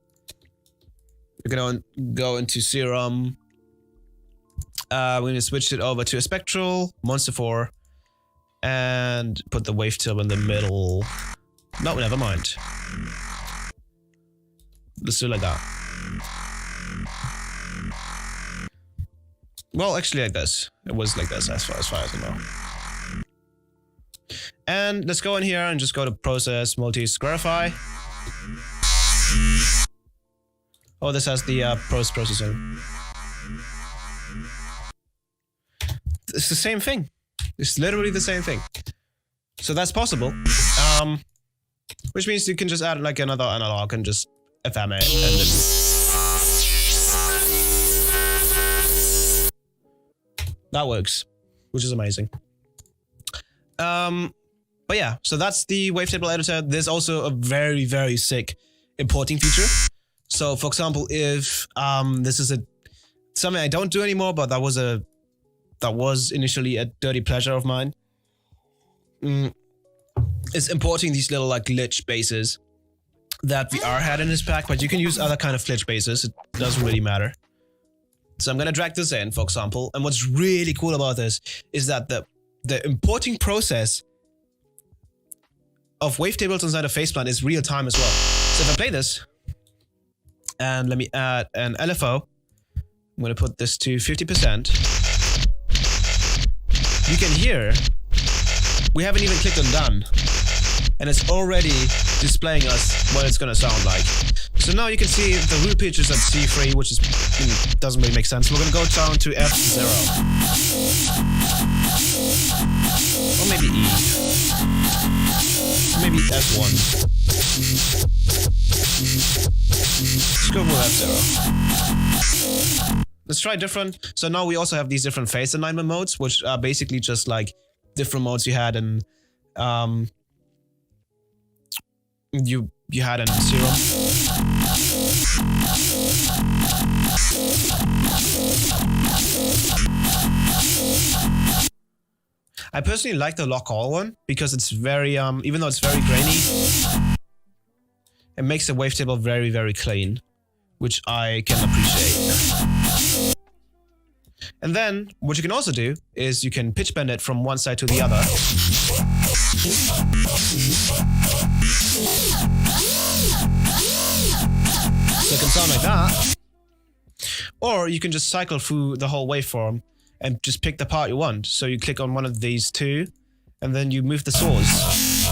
We're gonna go into Serum. We're gonna switch it over to a Spectral, Monster 4, and put the wavetable in the middle. No, never mind. Let's do it like that. Well, actually like this. It was like this as far as I know. And let's go in here and just go to Process, Multi-Squarify. Oh, this has the processing. It's the same thing. It's literally the same thing. So that's possible. Which means you can just add like another analog and just FM it, and then that works, which is amazing. But yeah, so that's the wavetable editor. There's also a very, very sick importing feature. So for example, if this is something I don't do anymore, but that was initially a dirty pleasure of mine. Is importing these little like glitch bases that VR had in his pack, but you can use other kind of glitch bases. It doesn't really matter. So I'm gonna drag this in, for example. And what's really cool about this is that the importing process of wavetables inside of Phaseplant is real time as well. So if I play this, and let me add an LFO, I'm gonna put this to 50%. You can hear we haven't even clicked on done, and it's already displaying us what it's gonna sound like. So now you can see the root pitch is at C3, which is doesn't really make sense. We're gonna go down to F0, or maybe E, maybe F1. Let's go with F0. Let's try different. So now we also have these different phase alignment modes, which are basically just like different modes you had in you had in Serum. I personally like the lock all one because it's very even though it's very grainy, it makes the wavetable very, very clean, which I can appreciate. And then, what you can also do is you can pitch bend it from one side to the other. So it can sound like that. Or you can just cycle through the whole waveform and just pick the part you want. So you click on one of these two, and then you move the source.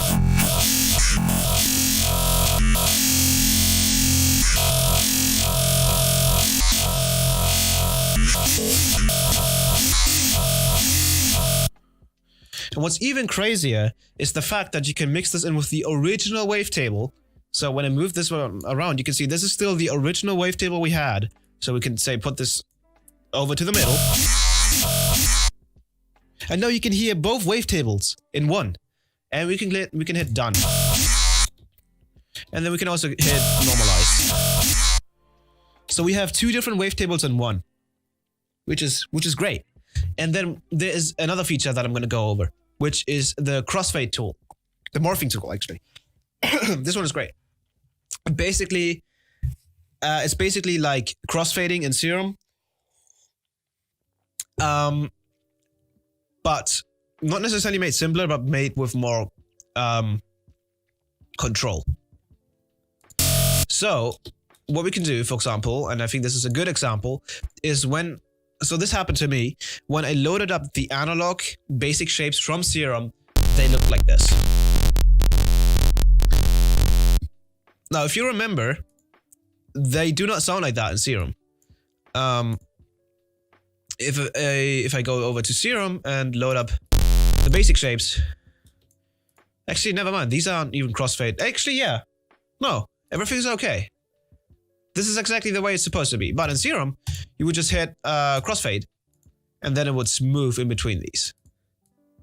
And what's even crazier is the fact that you can mix this in with the original wavetable. So when I move this one around, you can see this is still the original wavetable we had. So we can say put this over to the middle. And now you can hear both wavetables in one. And we can hit done. And then we can also hit normalize. So we have two different wavetables in one, which is great. And then there is another feature that I'm going to go over, which is the crossfade tool, the morphing tool actually. This one is great. Basically, it's basically like crossfading in Serum, but not necessarily made simpler, but made with more control. So what we can do, for example, and I think this is a good example, is when, so this happened to me, when I loaded up the analog basic shapes from Serum, they look like this. Now, if you remember, they do not sound like that in Serum. If I go over to Serum and load up the basic shapes, actually, never mind, these aren't even crossfade. Actually, yeah, no, everything's okay. This is exactly the way it's supposed to be. But in Serum, you would just hit crossfade, and then it would smooth in between these,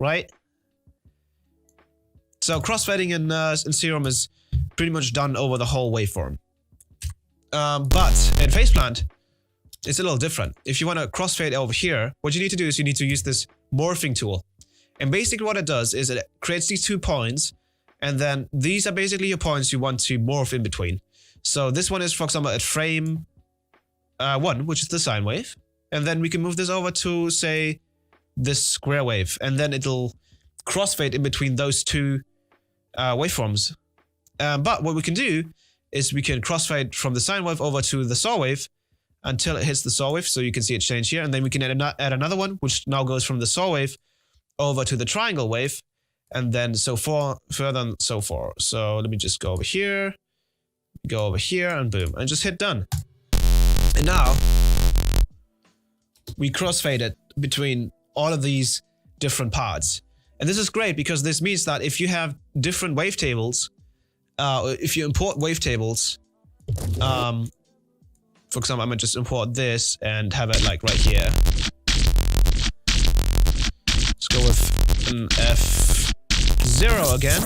right? So crossfading in Serum is pretty much done over the whole waveform. But in Phaseplant, it's a little different. If you want to crossfade over here, what you need to do is you need to use this morphing tool. And basically what it does is it creates these 2 points, and then these are basically your points you want to morph in between. So this one is, for example, at frame 1, which is the sine wave. And then we can move this over to, say, this square wave. And then it'll crossfade in between those 2 waveforms. But what we can do is we can crossfade from the sine wave over to the saw wave until it hits the saw wave. So you can see it change here. And then we can add another one, which now goes from the saw wave over to the triangle wave. And then so further and so forth. So let me just go over here. Go over here and boom, and just hit done. And now we crossfaded between all of these different parts. And this is great because this means that if you have different wavetables, if you import wavetables, for example, I'm gonna just import this and have it like right here. Let's go with an F0 again.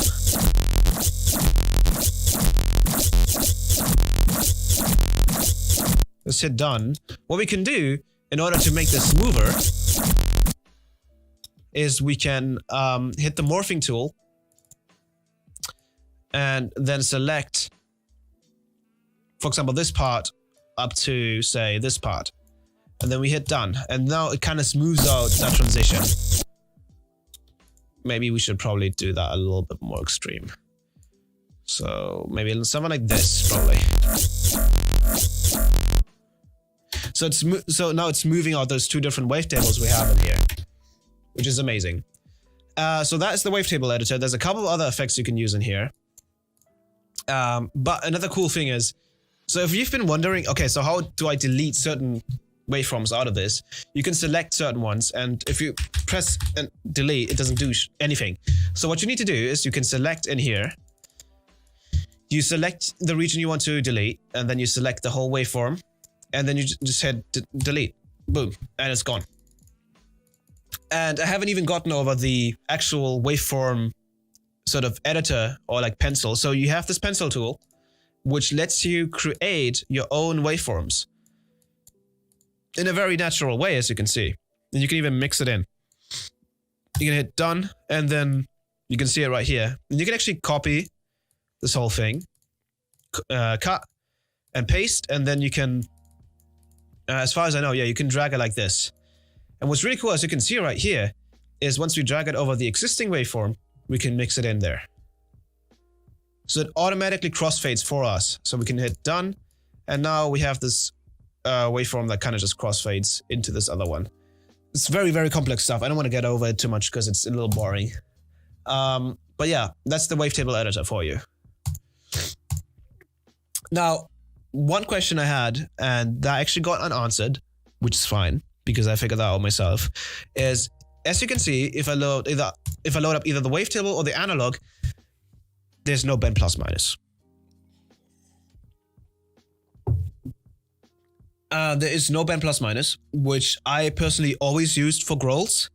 Let's hit done. What we can do in order to make this smoother is we can hit the morphing tool and then select, for example, this part up to, say, this part. And then we hit done. And now it kind of smooths out that transition. Maybe we should probably do that a little bit more extreme. So maybe something like this, probably. So now it's moving out those 2 different wavetables we have in here, which is amazing. So that's the wavetable editor. There's a couple of other effects you can use in here. But another cool thing is, so if you've been wondering, okay, so how do I delete certain waveforms out of this? You can select certain ones, and if you press and delete, it doesn't do anything. So what you need to do is you can select in here. You select the region you want to delete, and then you select the whole waveform. And then you just hit delete, boom, and it's gone. And I haven't even gotten over the actual waveform sort of editor or like pencil. So you have this pencil tool, which lets you create your own waveforms in a very natural way, as you can see. And you can even mix it in. You can hit done, and then you can see it right here. And you can actually copy this whole thing, cut and paste, and then you can, as far as I know, yeah, you can drag it like this. And what's really cool, as you can see right here, is once we drag it over the existing waveform, we can mix it in there. So it automatically crossfades for us. So we can hit done, and now we have this waveform that kind of just crossfades into this other one. It's very, very complex stuff. I don't want to get over it too much because it's a little boring. But yeah, that's the wavetable editor for you. Now, one question I had, and that actually got unanswered, which is fine because I figured that out myself, is as you can see, if I load either if I load up either the wavetable or the analog, there's no bend plus minus. There is no bend plus minus, which I personally always used for growls.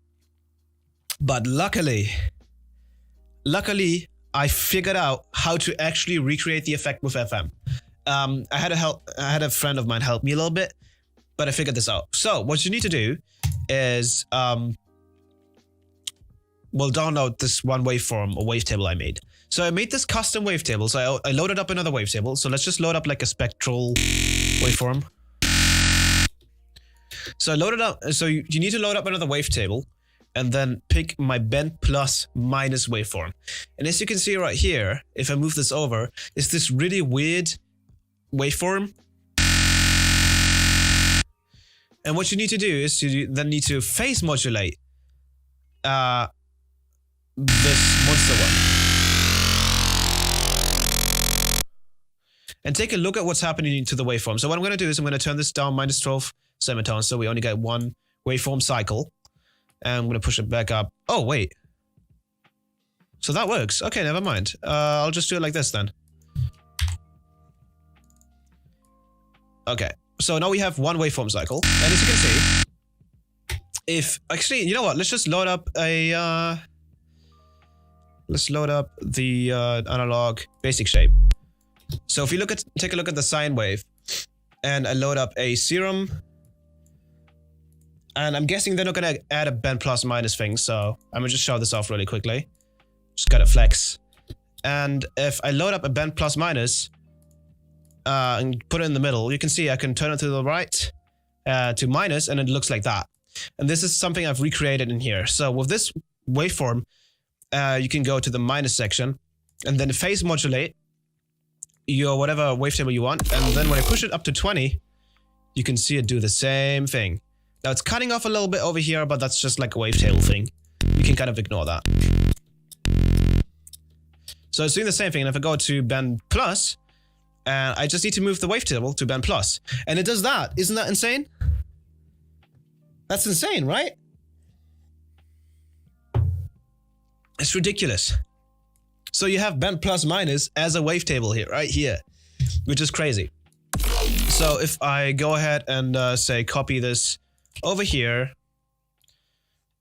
But luckily, I figured out how to actually recreate the effect with FM. I had a friend of mine help me a little bit, but I figured this out. So what you need to do is, we'll download this one waveform or wavetable I made. So I made this custom wavetable. So I loaded up another wavetable. So let's just load up like a spectral waveform. So I loaded up. So you need to load up another wavetable, and then pick my bend plus minus waveform. And as you can see right here, if I move this over, it's this really weird waveform. And what you need to do is you then need to phase modulate this monster one. And take a look at what's happening to the waveform. So what I'm going to do is I'm going to turn this down -12 semitones, so we only get one waveform cycle. And I'm going to push it back up. Oh, wait. So that works. Okay, never mind. I'll just do it like this then. Okay. So now we have one waveform cycle. And as you can see, if... Actually, you know what? Let's just load up a... let's load up the analog basic shape. So if you take a look at the sine wave, and I load up a serum... And I'm guessing they're not going to add a bend plus minus thing, so I'm going to just show this off really quickly. Just gotta flex. And if I load up a bend plus minus and put it in the middle, you can see I can turn it to the right to minus, and it looks like that. And this is something I've recreated in here. So with this waveform, you can go to the minus section and then phase modulate your whatever wavetable you want. And then when I push it up to 20, you can see it do the same thing. Now it's cutting off a little bit over here, but that's just like a wavetable thing. You can kind of ignore that. So it's doing the same thing. And if I go to bend plus, I just need to move the wavetable to bend plus. And it does that. Isn't that insane? That's insane, right? It's ridiculous. So you have bend plus minus as a wavetable here, right here, which is crazy. So if I go ahead and say copy this over here,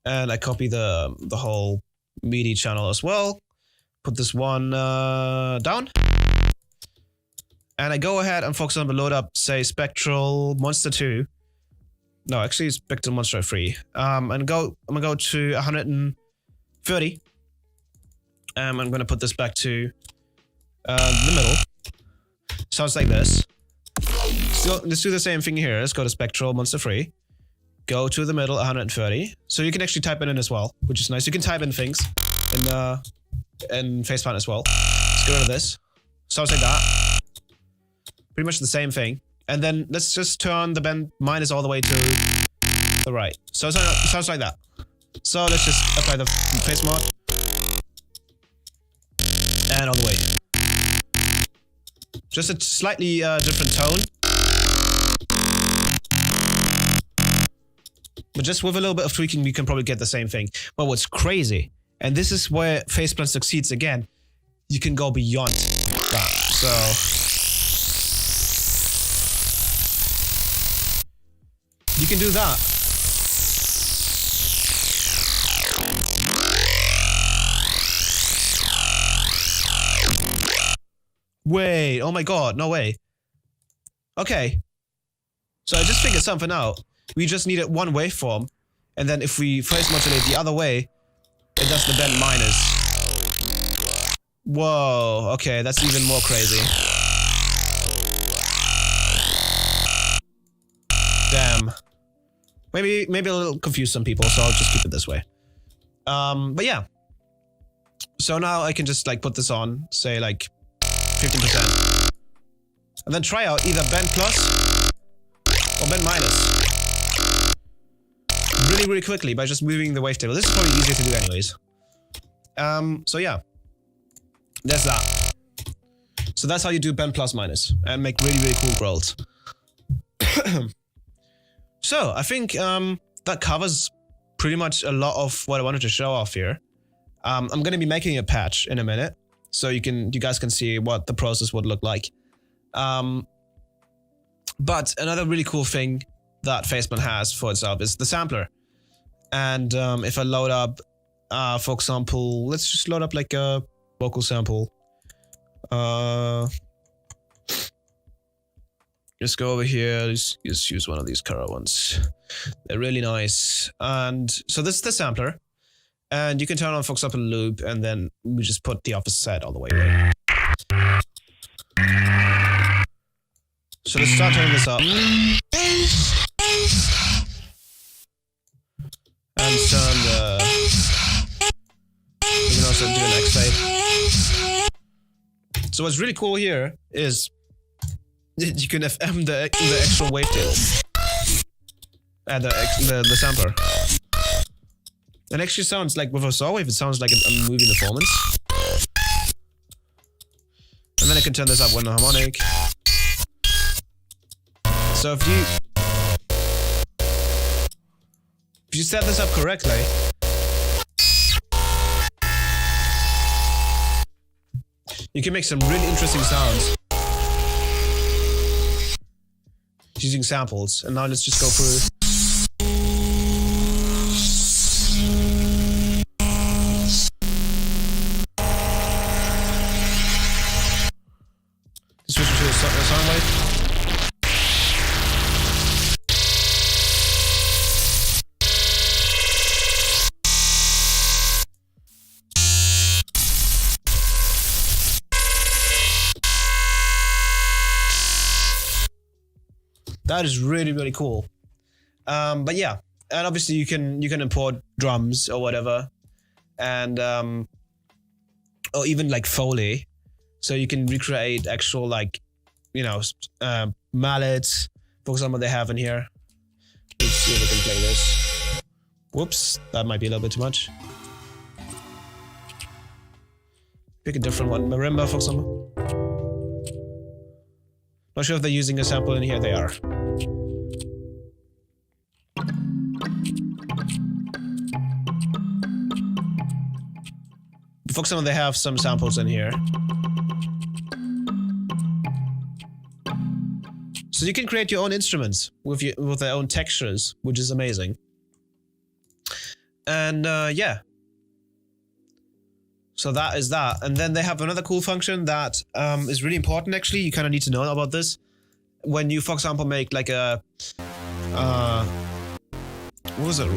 and I copy the whole MIDI channel as well, put this one down, and I go ahead and focus on the load up, say Spectral Monster 2. No, actually Spectral Monster 3. And I'm gonna go to 130. I'm gonna put this back to the middle. Sounds like this. So let's do the same thing here. Let's go to Spectral Monster 3. Go to the middle, 130. So you can actually type it in as well, which is nice. You can type in things in Phaseplant as well. Let's get rid of this. Sounds like that. Pretty much the same thing. And then let's just turn the bend minus all the way to the right. So it sounds like that. So let's just apply the phase mod. And all the way. Just a slightly different tone. But just with a little bit of tweaking, we can probably get the same thing. But what's crazy, and this is where Phaseplant succeeds again, you can go beyond that. So you can do that. Wait, oh my god, no way. Okay. So I just figured something out. We just needed one waveform, and then if we phase modulate the other way, it does the bend minus. Whoa, okay, that's even more crazy. Damn. Maybe a little confuse some people, so I'll just keep it this way. But yeah. So now I can just like put this on, say like 15%. And then try out either bend plus or bend minus. Really quickly by just moving the wavetable. This is probably easier to do anyways. So yeah. There's that. So that's how you do bend plus minus and make really cool growls. So I think that covers pretty much a lot of what I wanted to show off here. I'm going to be making a patch in a minute, so you guys can see what the process would look like. But another really cool thing that Phaseplant has for itself is the sampler. And if I load up, for example, let's just load up like a vocal sample. Just go over here, just use one of these current ones. They're really nice. And so this is the sampler. And you can turn on, for example, loop, and then we just put the offset all the way away. So let's start turning this up. And turn the... You can also do an X-fade. So what's really cool here is you can FM the actual wavetail. And the sampler. It actually sounds like, with a saw wave, it sounds like a movie performance. And then I can turn this up with a harmonic. So if you set this up correctly, you can make some really interesting sounds using samples. And now let's just go through. Switch to a sound wave. That is really, really cool. But yeah, and obviously you can import drums or whatever, and or even like Foley, so you can recreate actual, like, you know, mallets, for example, they have in here. Let's see if we can play this. Whoops, that might be a little bit too much. Pick a different one, marimba, for example. Not sure if they're using a sample in here. They are. For example, they have some samples in here. So you can create your own instruments with their own textures, which is amazing. And yeah. So that is that. And then they have another cool function that is really important, actually. You kind of need to know about this. When you, for example, make like a... what was it?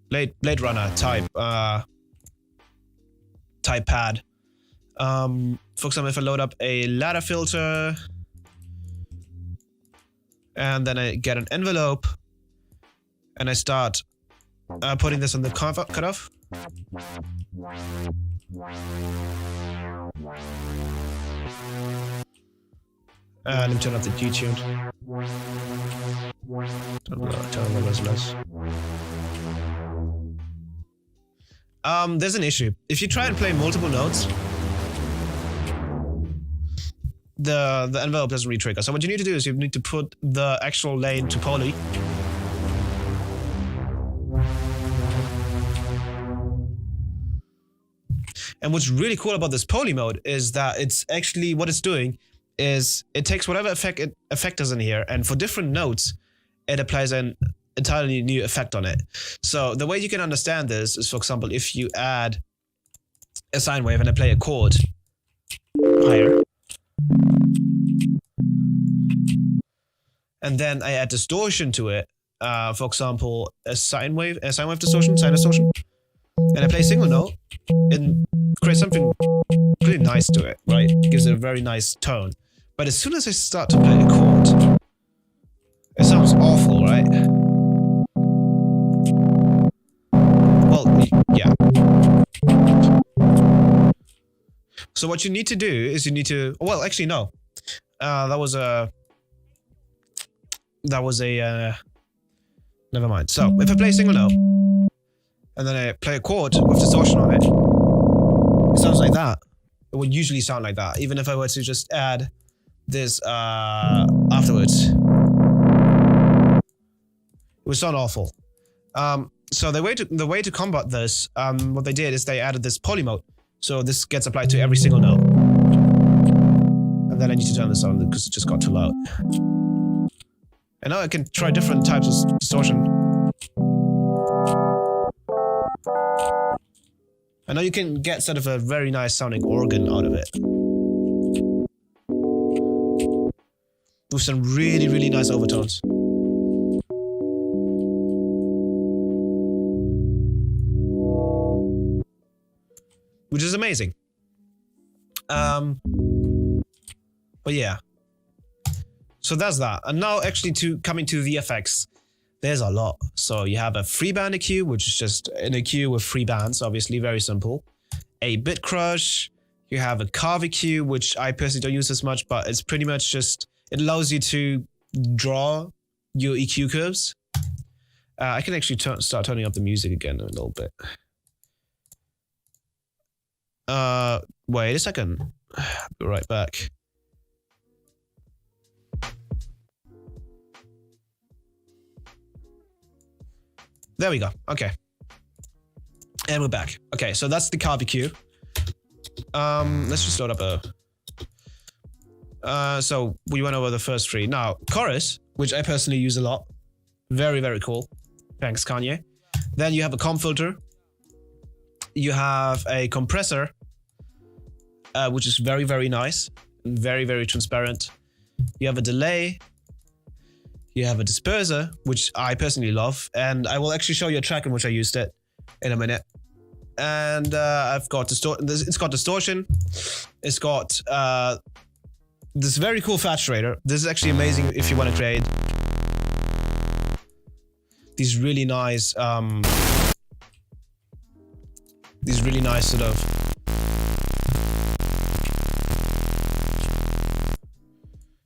Blade Runner type pad. For example, if I load up a ladder filter... and then I get an envelope, and I start putting this on the cutoff. Let me turn off the detune. Turn on the resonance. There's an issue. If you try and play multiple notes, the envelope doesn't re-trigger. So what you need to do is you need to put the actual lane to poly. And what's really cool about this poly mode is that it's actually, what it's doing is it takes whatever effect is in here, and for different notes, it applies an entirely new effect on it. So the way you can understand this is, for example, if you add a sine wave and I play a chord higher, and then I add distortion to it, for example, a sine wave distortion, sine distortion, and I play a single note, it creates something pretty nice to it, right? It gives it a very nice tone. But as soon as I start to play a chord, it sounds awful, right? Well, yeah. So what you need to do is you need to, well, actually, no. That was a, never mind. So if I play a single note, and then I play a chord with distortion on it, it sounds like that. It would usually sound like that, even if I were to just add this afterwards. It would sound awful. So the way to combat this, what they did is they added this poly mode. So this gets applied to every single note. And then I need to turn this on because it just got too loud. And now I can try different types of distortion. And now you can get sort of a very nice sounding organ out of it. With some really, really nice overtones. Which is amazing. But yeah. So that's that. And now actually coming to the effects, there's a lot. So you have a free band EQ, which is just an EQ with free bands, obviously, very simple. A bit crush. You have a carve EQ, which I personally don't use as much, but it's pretty much just, it allows you to draw your EQ curves. I can actually start turning up the music again a little bit. Wait a second. I'll be right back. There we go. Okay. And we're back. Okay, so that's the carve EQ. Let's just load up so we went over the first three. Now, chorus, which I personally use a lot. Very, very cool. Thanks, Kanye. Then you have a comp filter. You have a compressor, which is very, very nice. And very, very transparent. You have a delay. You have a disperser, which I personally love. And I will actually show you a track in which I used it in a minute. And I've got it's got distortion. It's got this very cool saturator. This is actually amazing if you want to create these really nice sort of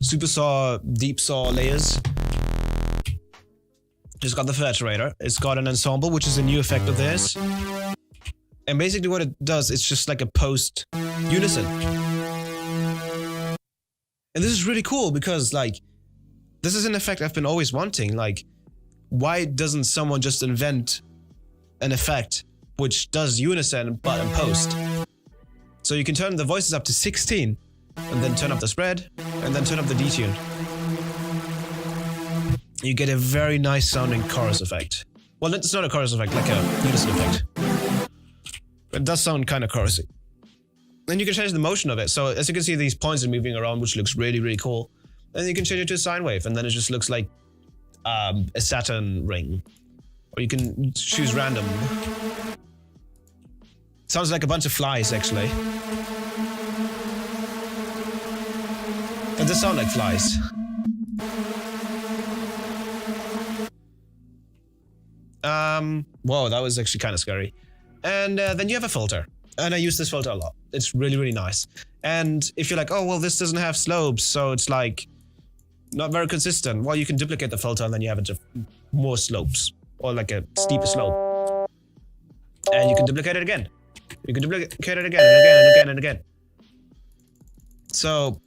super saw, deep saw layers. It's got the saturator. It's got an ensemble, which is a new effect of theirs. And basically what it does, it's just like a post unison. And this is really cool because like, this is an effect I've been always wanting. Like, why doesn't someone just invent an effect which does unison but in post? So you can turn the voices up to 16 and then turn up the spread and then turn up the detune. You get a very nice sounding chorus effect. Well, it's not a chorus effect, like a unison effect. It does sound kind of chorusy. Then you can change the motion of it. So as you can see, these points are moving around, which looks really, really cool. Then you can change it to a sine wave, and then it just looks like a Saturn ring. Or you can choose random. Sounds like a bunch of flies, actually. It does sound like flies. Whoa, that was actually kind of scary. And then you have a filter. And I use this filter a lot. It's really, really nice. And if you're like, oh, well, this doesn't have slopes, so it's like not very consistent. Well, you can duplicate the filter and then you have more slopes or like a steeper slope. And you can duplicate it again. You can duplicate it again and again and again and again. So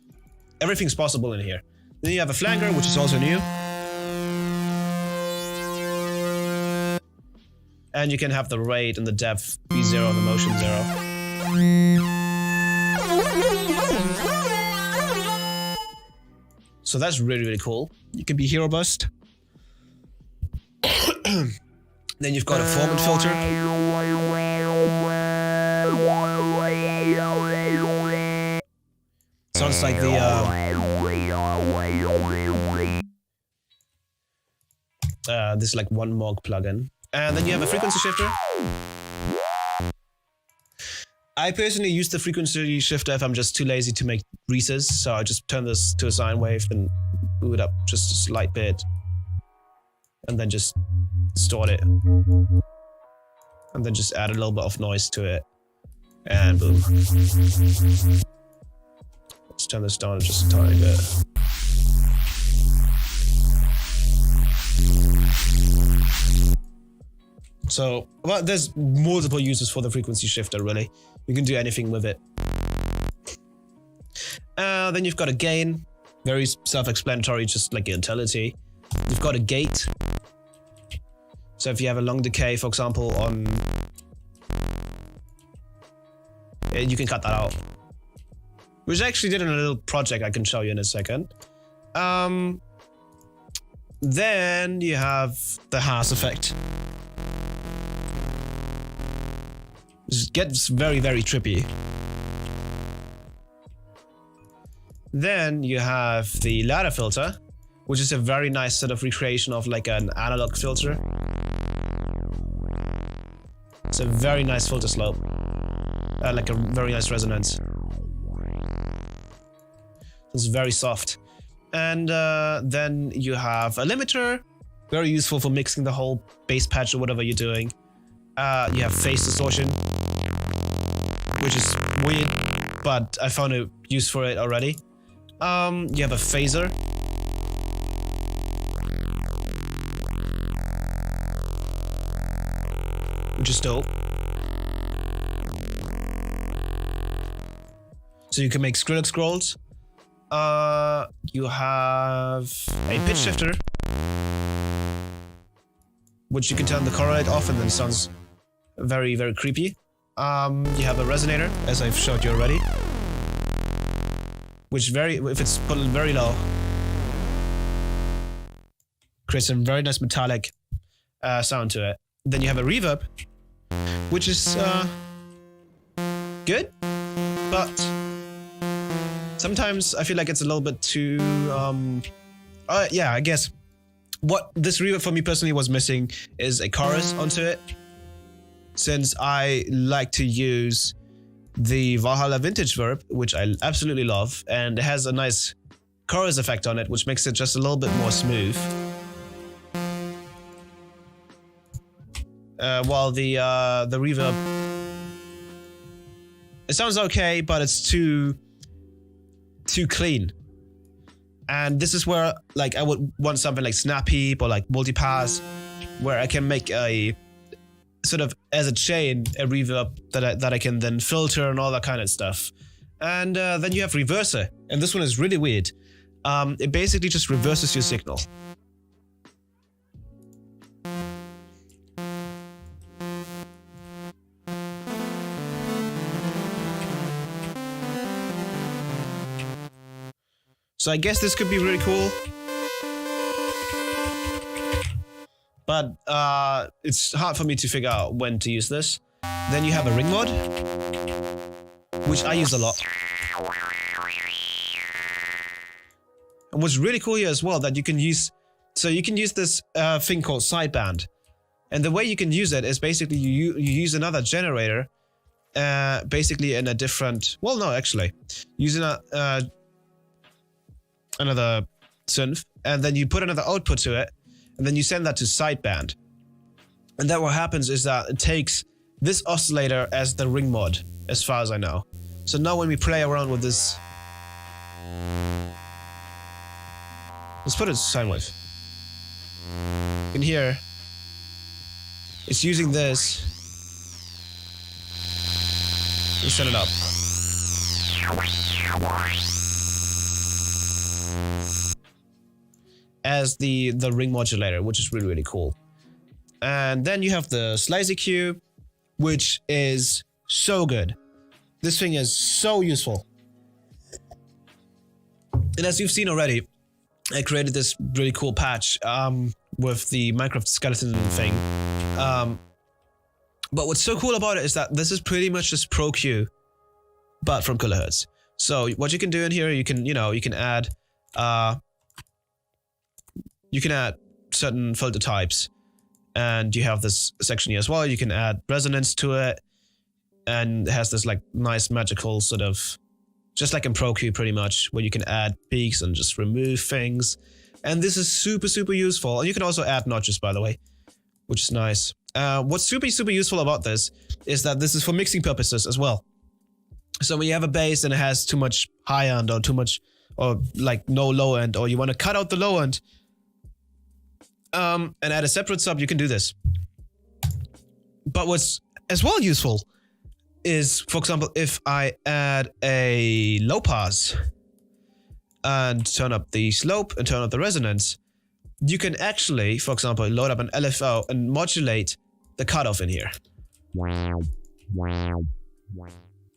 everything's possible in here. Then you have a flanger, which is also new. And you can have the rate and the depth be 0 and the motion 0. So that's really, really cool. You can be hero bust. Then you've got a formant filter. Sounds like the this like one Moog plugin. And then you have a frequency shifter. I personally use the frequency shifter if I'm just too lazy to make recess, so I just turn this to a sine wave and move it up just a slight bit. And then just distort it. And then just add a little bit of noise to it. And boom. Let's turn this down just a tiny bit. So, well, there's multiple uses for the frequency shifter, really. You can do anything with it. Then you've got a gain. Very self-explanatory, just like your utility. You've got a gate. So if you have a long decay, for example, on... you can cut that out. Which I actually did in a little project I can show you in a second. Then you have the Haas effect. This gets very, very trippy. Then you have the ladder filter, which is a very nice sort of recreation of like an analog filter. It's a very nice filter slope. Like a very nice resonance. It's very soft. And then you have a limiter, very useful for mixing the whole bass patch or whatever you're doing. You have phase distortion, which is weird, but I found a use for it already. You have a phaser. Which is dope. So you can make Skrillex scrolls. You have a pitch shifter, which you can turn the chord rate off and then it sounds very, very creepy. You have a resonator, as I've showed you already, which if it's put very low, creates a very nice metallic sound to it. Then you have a reverb, which is good, but sometimes I feel like it's a little bit too, yeah, I guess what this reverb for me personally was missing is a chorus onto it, since I like to use the Valhalla Vintage verb, which I absolutely love, and it has a nice chorus effect on it, which makes it just a little bit more smooth. While the reverb, it sounds okay, but it's too clean. And this is where like I would want something like snap heap or like multipass, where I can make a sort of as a chain a reverb that I can then filter and all that kind of stuff. And then you have reverser, and this one is really weird. It basically just reverses your signal. So I guess this could be really cool, but it's hard for me to figure out when to use this. Then you have a ring mod, which I use a lot. And what's really cool here as well, that you can use, so you can use this thing called sideband. And the way you can use it is basically you use another generator, basically in a different, well no actually, using another synth, and then you put another output to it, and then you send that to sideband. And then what happens is that it takes this oscillator as the ring mod, as far as I know. So now when we play around with this, let's put it sine wave. You can hear it's using this to set it up. As the ring modulator, which is really, really cool. And then you have the Slice EQ, which is so good. This thing is so useful. And as you've seen already, I created this really cool patch with the Minecraft skeleton thing. But what's so cool about it is that this is pretty much just Pro Q, but from kilohertz. So what you can do in here, you can add certain filter types, and you have this section here as well. You can add resonance to it, and it has this like nice magical sort of, just like in Pro Q pretty much, where you can add peaks and just remove things. And this is super, super useful. And you can also add notches, by the way, which is nice. What's super, super useful about this is that this is for mixing purposes as well. So when you have a bass and it has too much high end or too much, or like no low end, or you want to cut out the low end, and add a separate sub, you can do this. But what's as well useful is, for example, if I add a low pass and turn up the slope and turn up the resonance, you can actually, for example, load up an LFO and modulate the cutoff in here.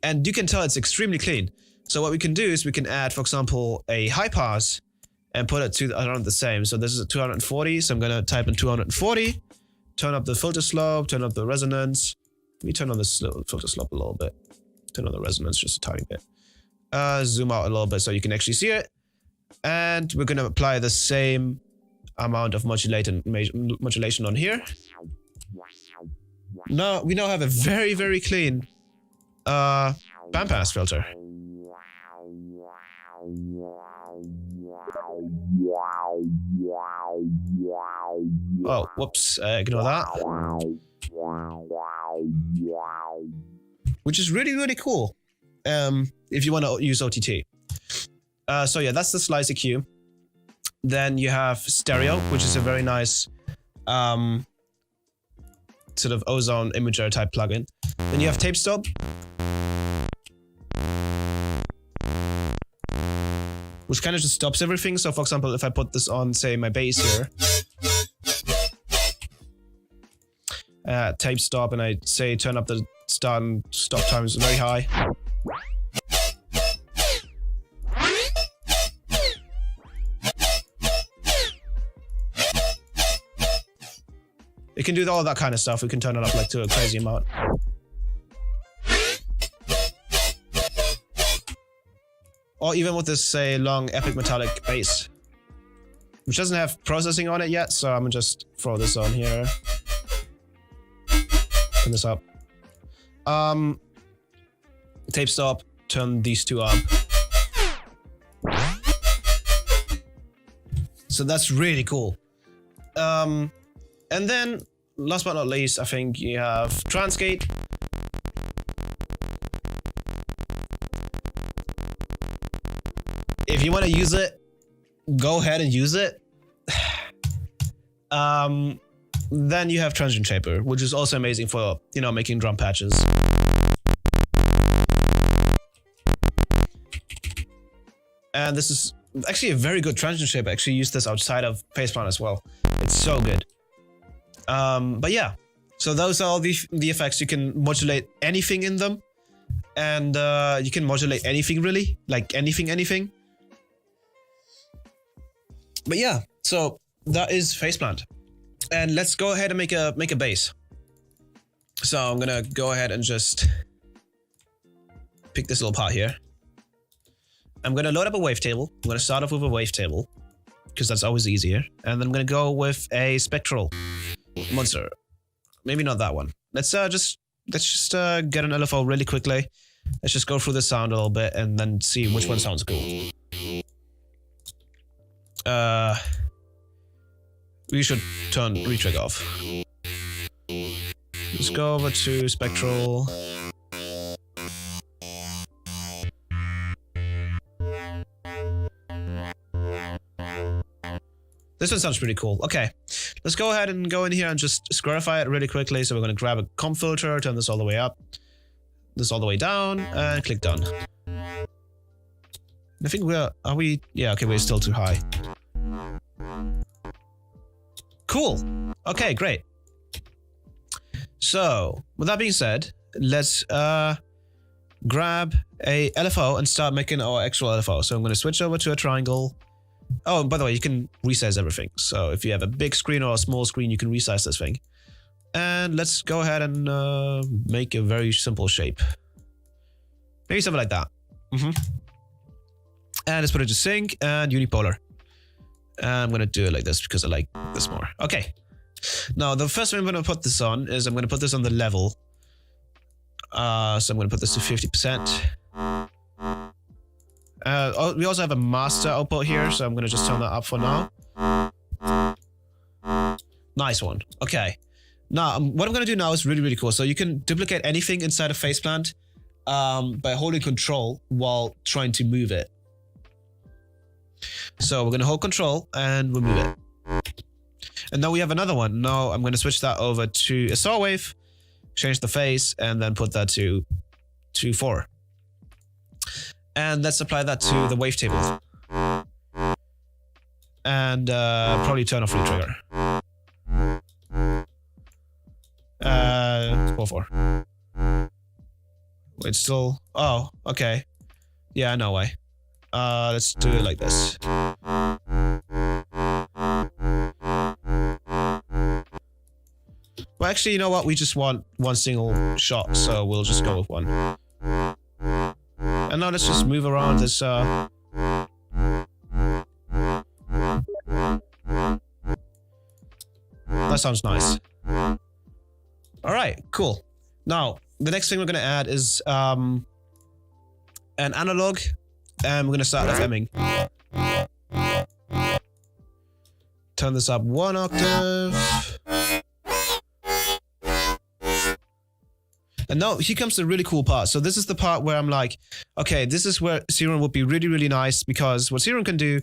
And you can tell it's extremely clean. So what we can do is we can add, for example, a high pass and put it to around the same. So this is 240. So I'm going to type in 240, turn up the filter slope, turn up the resonance. Let me turn on the filter slope a little bit. Turn on the resonance just a tiny bit. Zoom out a little bit so you can actually see it. And we're going to apply the same amount of modulation on here. Now we now have a very, very clean bandpass filter. Oh, whoops, ignore that. Which is really, really cool if you want to use OTT. So yeah, that's the slice EQ. Then you have stereo, which is a very nice sort of ozone imager type plugin. Then you have tape stop, which kind of just stops everything. So for example, if I put this on, say, my bass here, tape stop, and I say turn up the start and stop times very high. It can do all that kind of stuff. We can turn it up like to a crazy amount. Or even with this, say, long epic metallic bass, which doesn't have processing on it yet, so I'm gonna just throw this on here. Turn this up. Tape stop, turn these two up. So that's really cool. And then, last but not least, I think you have Transgate. If you want to use it, go ahead and use it. Then you have Transient Shaper, which is also amazing for, you know, making drum patches. And this is actually a very good Transient Shaper. I actually used this outside of Phaseplant as well. It's so good. But yeah, so those are all the effects. You can modulate anything in them, and you can modulate anything really, like anything. But yeah, so that is Phaseplant, and let's go ahead and make a bass. So I'm gonna go ahead and just pick this little part here. I'm gonna load up a wavetable. I'm gonna start off with a wavetable because that's always easier, and then I'm gonna go with a spectral monster. Maybe not that one. Let's just get an LFO really quickly. Let's just go through the sound a little bit and then see which one sounds cool. We should turn retrig off. Let's go over to spectral. This one sounds pretty cool. Okay, let's go ahead and go in here and just squarify it really quickly. So we're going to grab a comp filter, turn this all the way up, this all the way down, and click done. I think yeah, okay, we're still too high. Cool. Okay, great. So with that being said, let's grab a LFO and start making our actual LFO. So I'm going to switch over to a triangle. Oh, by the way, you can resize everything. So if you have a big screen or a small screen, you can resize this thing. And let's go ahead and make a very simple shape. Maybe something like that. And let's put it to sync and unipolar. And I'm going to do it like this because I like this more. Okay. Now, the first thing I'm going to put this on is I'm going to put this on the level. So I'm going to put this to 50%. We also have a master output here, so I'm going to just turn that up for now. Nice one. Okay. Now, what I'm going to do now is really, really cool. So you can duplicate anything inside of Phaseplant by holding control while trying to move it. So we're going to hold control and we'll move it. And now we have another one. Now I'm going to switch that over to a saw wave, change the phase, and then put that to 4. And let's apply that to the wavetable. And probably turn off retrigger. 4-4. Wait, still. Oh, okay. Yeah, no way. Let's do it like this. Well, actually, you know what? We just want one single shot, so we'll just go with one. And now let's just move around this. That sounds nice. All right, cool. Now, the next thing we're gonna add is an analog, and we're gonna start FMing. Turn this up 1 octave. And now here comes the really cool part. So this is the part where I'm like, okay, this is where Serum would be really, really nice, because what Serum can do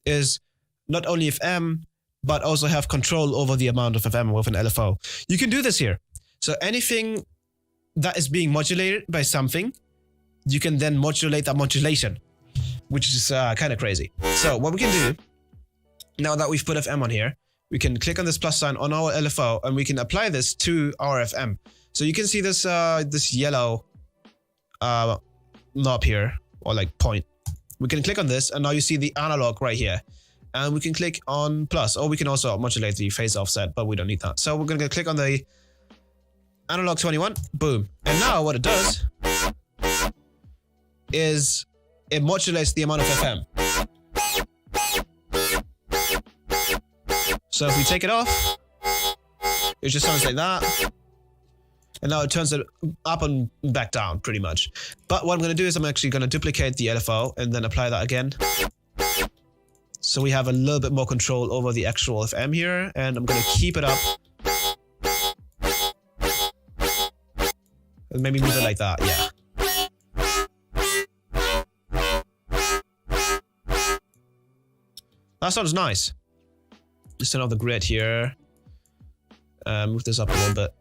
is not only FM, but also have control over the amount of FM with an LFO. You can do this here. So anything that is being modulated by something, you can then modulate that modulation, which is kind of crazy. So what we can do, now that we've put FM on here, we can click on this plus sign on our LFO, and we can apply this to our FM. So you can see this this yellow knob here, or like point. We can click on this, and now you see the analog right here. And we can click on plus, or we can also modulate the phase offset, but we don't need that. So we're gonna click on the analog 21, boom. And now what it does is it modulates the amount of FM. So if we take it off, it just sounds like that. And now it turns it up and back down, pretty much. But what I'm going to do is I'm actually going to duplicate the LFO and then apply that again. So we have a little bit more control over the actual FM here. And I'm going to keep it up. And maybe move it like that, yeah. That sounds nice. Just turn off the grid here. Move this up a little bit.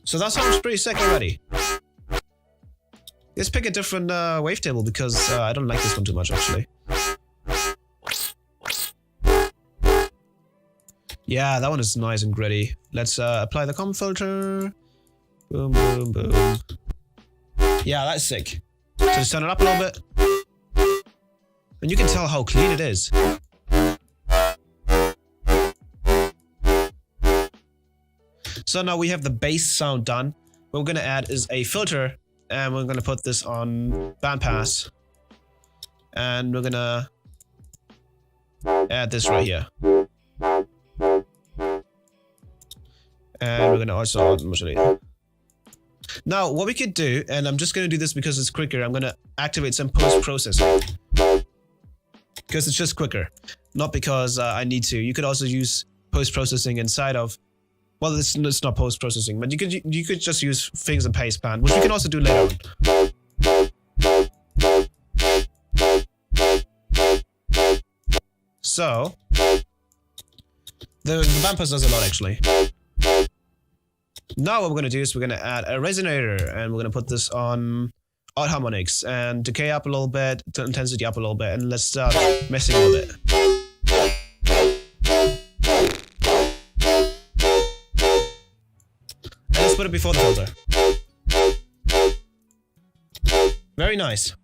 So that sounds pretty sick already. Let's pick a different wavetable, because I don't like this one too much, actually. Yeah, that one is nice and gritty. Let's apply the comb filter. Boom, boom, boom. Yeah, that's sick. So just turn it up a little bit. And you can tell how clean it is. So now we have the bass sound done. What we're going to add is a filter, and we're going to put this on bandpass. And we're going to add this right here. And we're going to also modulate. Now, what we could do, and I'm just going to do this because it's quicker, I'm going to activate some post-processing. Because it's just quicker, not because I need to. You could also use post-processing inside of, well, it's not post-processing, but you could just use things in Phaseplant, which you can also do later on. So, the bandpass does a lot, actually. Now what we're going to do is we're going to add a resonator, and we're going to put this on odd harmonics and decay up a little bit, intensity up a little bit, and let's start messing with it. And let's put it before the filter. Very nice.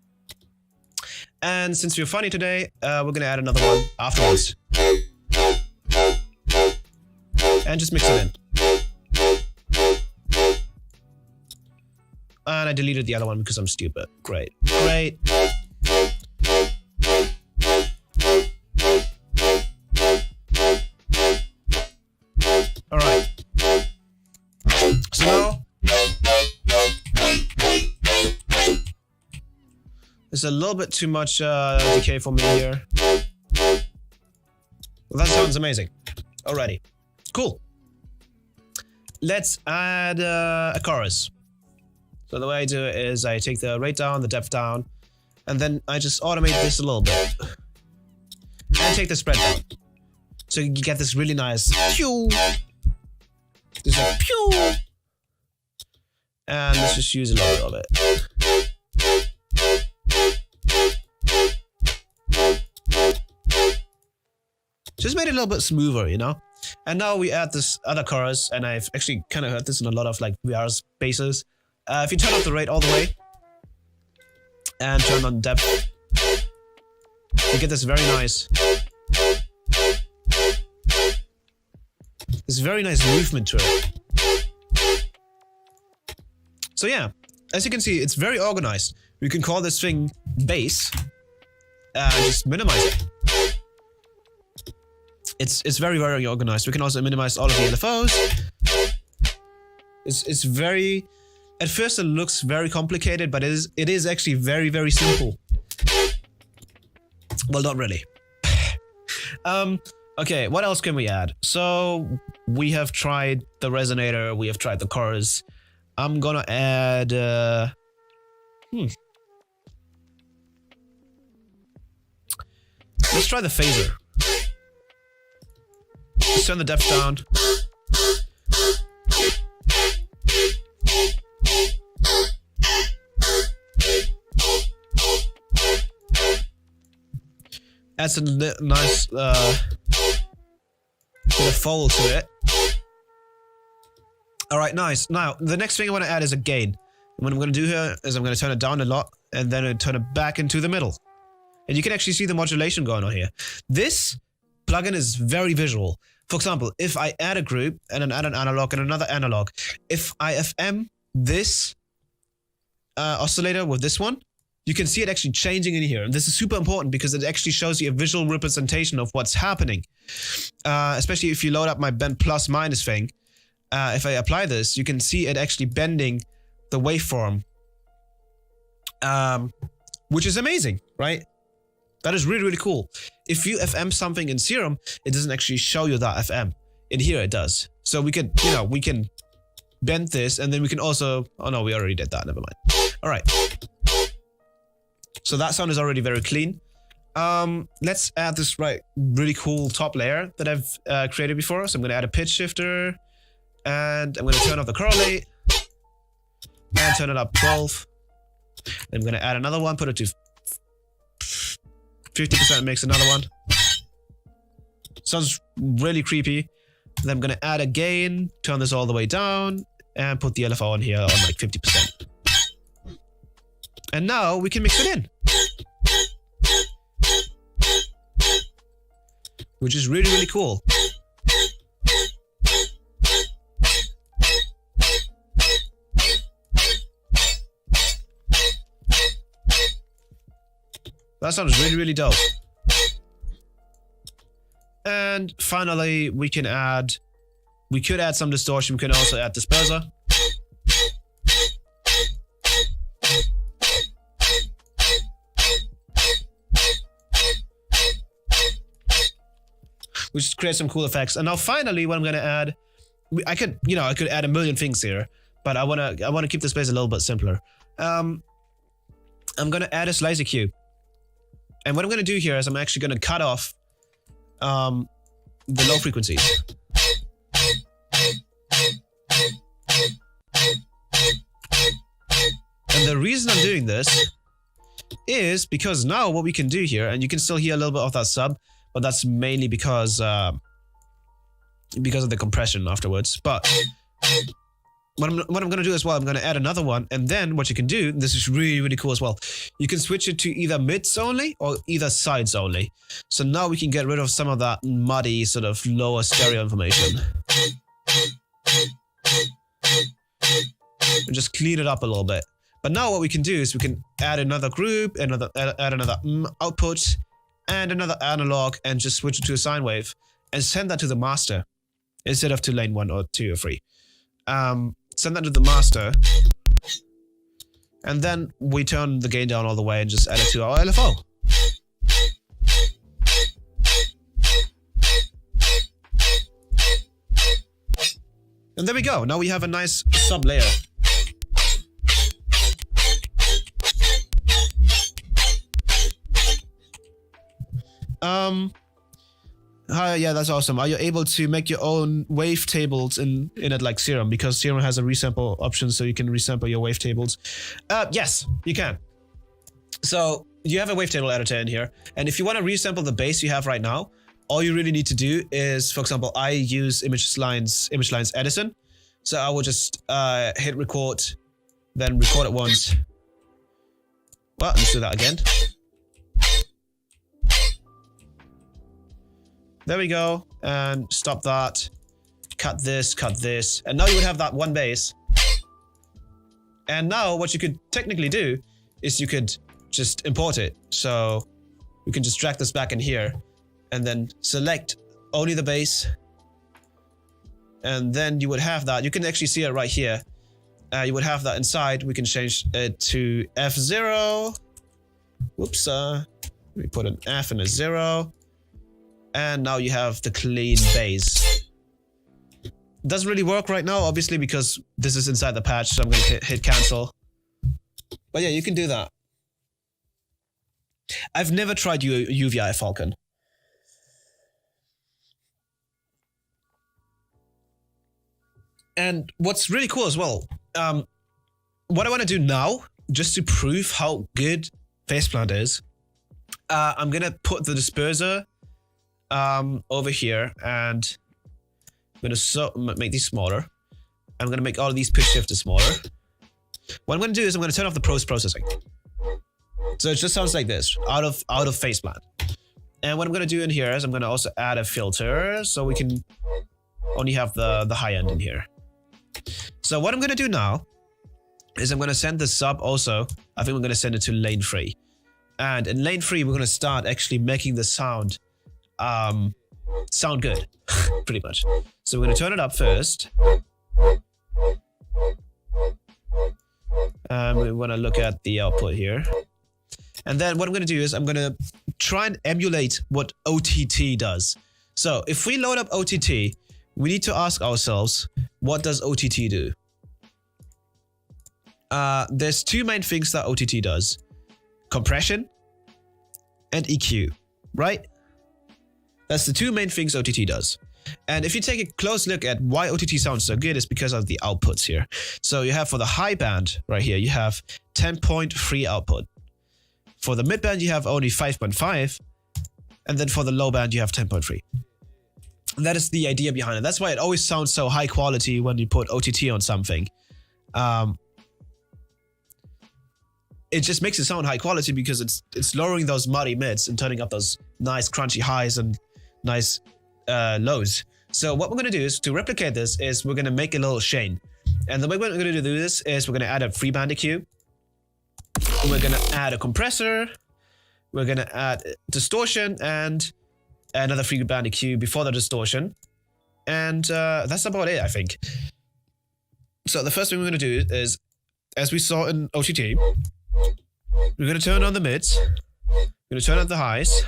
And since we're funny today, we're going to add another one afterwards. And just mix it in. And I deleted the other one because I'm stupid. Great. Great. Alright. So now, there's a little bit too much decay for me here. Well, that sounds amazing. Alrighty. Cool. Let's add a chorus. So the way I do it is I take the rate down, the depth down, and then I just automate this a little bit. And take the spread down. So you get this really nice pew. This like pew. And let's just use a little bit of it. Just made it a little bit smoother, you know? And now we add this other chorus, and I've actually kind of heard this in a lot of like VR spaces. If you turn off the rate all the way and turn on depth, you get this very nice movement to it. So yeah, as you can see, it's very organized. We can call this thing bass and just minimize it. It's very, very organized. We can also minimize all of the LFOs. It's very... At first it looks very complicated, but it is actually very, very simple. Well, not really. Okay, what else can we add? So, we have tried the resonator, we have tried the chorus. I'm gonna add... Let's try the phaser. Let's turn the depth down. Adds a nice bit of fold to it. Alright, nice. Now, the next thing I want to add is a gain. What I'm going to do here is I'm going to turn it down a lot and then turn it back into the middle. And you can actually see the modulation going on here. This plugin is very visual. For example, if I add a group and then add an analog and another analog, if I FM this oscillator with this one, you can see it actually changing in here. And this is super important because it actually shows you a visual representation of what's happening. Especially if you load up my bend plus minus thing. If I apply this, you can see it actually bending the waveform. Which is amazing, right? That is really, really cool. If you FM something in Serum, it doesn't actually show you that FM. In here it does. So we can, you know, we can bend this and then we can also... Oh no, we already did that, never mind. All right. So that sound is already very clean. Let's add this really cool top layer that I've created before. So I'm going to add a pitch shifter and I'm going to turn off the correlate and turn it up 12. I'm going to add another one, put it to 50%, makes another one. Sounds really creepy. Then I'm going to add a gain, turn this all the way down and put the LFO on here on like 50%. And now we can mix it in. Which is really, really cool. That sounds really, really dope. And finally, we could add some distortion. We can also add disperser. Which creates some cool effects. And now finally, what I'm gonna add, I could add a million things here, but I wanna keep the space a little bit simpler. I'm gonna add a slicer cube. And what I'm going to do here is I'm actually going to cut off the low frequencies. And the reason I'm doing this is because now what we can do here, and you can still hear a little bit of that sub, but that's mainly because of the compression afterwards. But what I'm going to do as well, I'm going to add another one, and then what you can do, this is really, really cool as well, you can switch it to either mids only or either sides only. So now we can get rid of some of that muddy sort of lower stereo information. And just clean it up a little bit. But now what we can do is we can add another group, add another output, and another analog, and just switch it to a sine wave, and send that to the master, instead of to lane 1 or 2 or 3. Send that to the master, and then we turn the gain down all the way and just add it to our LFO. And there we go. Now we have a nice sub layer. Yeah, that's awesome. Are you able to make your own wavetables in it like Serum? Because Serum has a resample option, so you can resample your wavetables. Yes, you can. So you have a wavetable editor in here, and if you want to resample the bass you have right now, all you really need to do is, for example, I use image lines Edison. So I will just hit record, then record it once. Well, let's do that again. There we go, and stop that. Cut this, and now you would have that one base. And now what you could technically do is you could just import it. So you can just drag this back in here and then select only the base. And then you would have that. You can actually see it right here. You would have that inside. We can change it to F0. Whoops. Let me put an F and a 0. And now you have the clean base. Doesn't really work right now, obviously, because this is inside the patch, so I'm going to hit cancel. But yeah, you can do that. I've never tried UVI Falcon. And what's really cool as well, what I want to do now, just to prove how good Phaseplant is, I'm going to put the disperser over here, and I'm going to make these smaller. I'm going to make all of these pitch shifters smaller. What I'm going to do is I'm going to turn off the processing. So it just sounds like this, out of Phaseplant. And what I'm going to do in here is I'm going to also add a filter, so we can only have the high end in here. So what I'm going to do now is I'm going to send the sub also. I think we're going to send it to lane 3. And in lane 3, we're going to start actually making the sound good, pretty much. So we're going to turn it up first. We want to look at the output here. And then what I'm going to do is I'm going to try and emulate what OTT does. So if we load up OTT, we need to ask ourselves, what does OTT do? There's two main things that OTT does. Compression and EQ, right? That's the two main things OTT does. And if you take a close look at why OTT sounds so good, it's because of the outputs here. So you have for the high band right here, you have 10.3 output. For the mid band, you have only 5.5. And then for the low band, you have 10.3. That is the idea behind it. That's why it always sounds so high quality when you put OTT on something. It just makes it sound high quality because it's lowering those muddy mids and turning up those nice crunchy highs and nice lows. So what we're going to do is to replicate this is we're going to make a little chain. And the way we're going to do this is we're going to add a free band EQ. We're going to add a compressor. We're going to add distortion and another free band EQ before the distortion. And that's about it, I think. So the first thing we're going to do is, as we saw in OTT, we're going to turn on the mids. We're going to turn up the highs.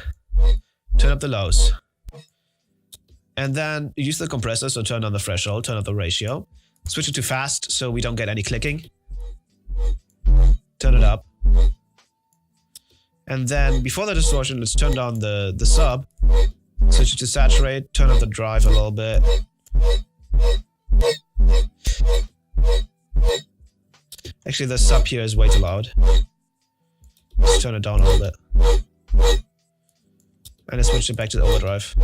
Turn up the lows. And then use the compressor, so turn on the threshold, turn up the ratio. Switch it to fast so we don't get any clicking. Turn it up. And then before the distortion, let's turn down the sub. Switch it to saturate, turn up the drive a little bit. Actually, the sub here is way too loud. Let's turn it down a little bit. And then switch it back to the overdrive.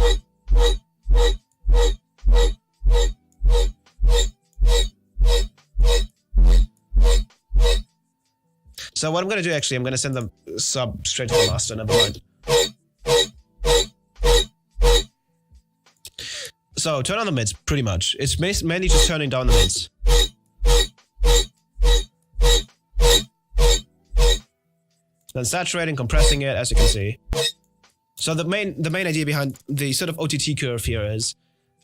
So what I'm going to do actually, I'm going to send the sub straight to the master, never mind. So turn on the mids, pretty much. It's mainly just turning down the mids. Then saturating, compressing it, as you can see. So the main idea behind the sort of OTT curve here is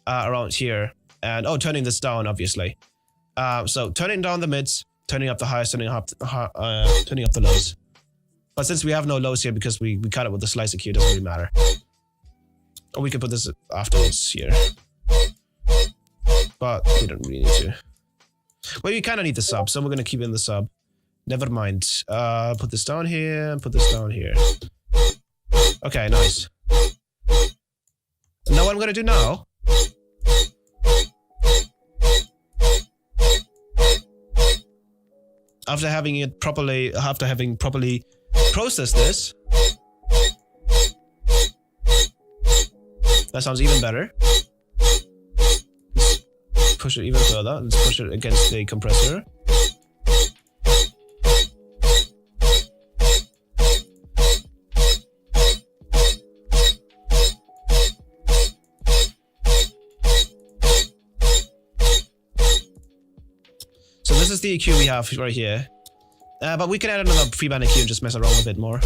around here. And turning this down, obviously. So turning down the mids, turning up the highs, turning up the lows. But since we have no lows here because we cut it with the slice EQ, it doesn't really matter. Or we can put this afterwards here. But we don't really need to. Well, you kind of need the sub, so we're going to keep in the sub. Never mind. Put this down here and put this down here. Okay, nice. Now what I'm going to do now after having properly processed this, That sounds even better. Push it even further. Let's push it against the compressor. So this is the EQ we have right here. But we can add another pre-band EQ and just mess around a bit more.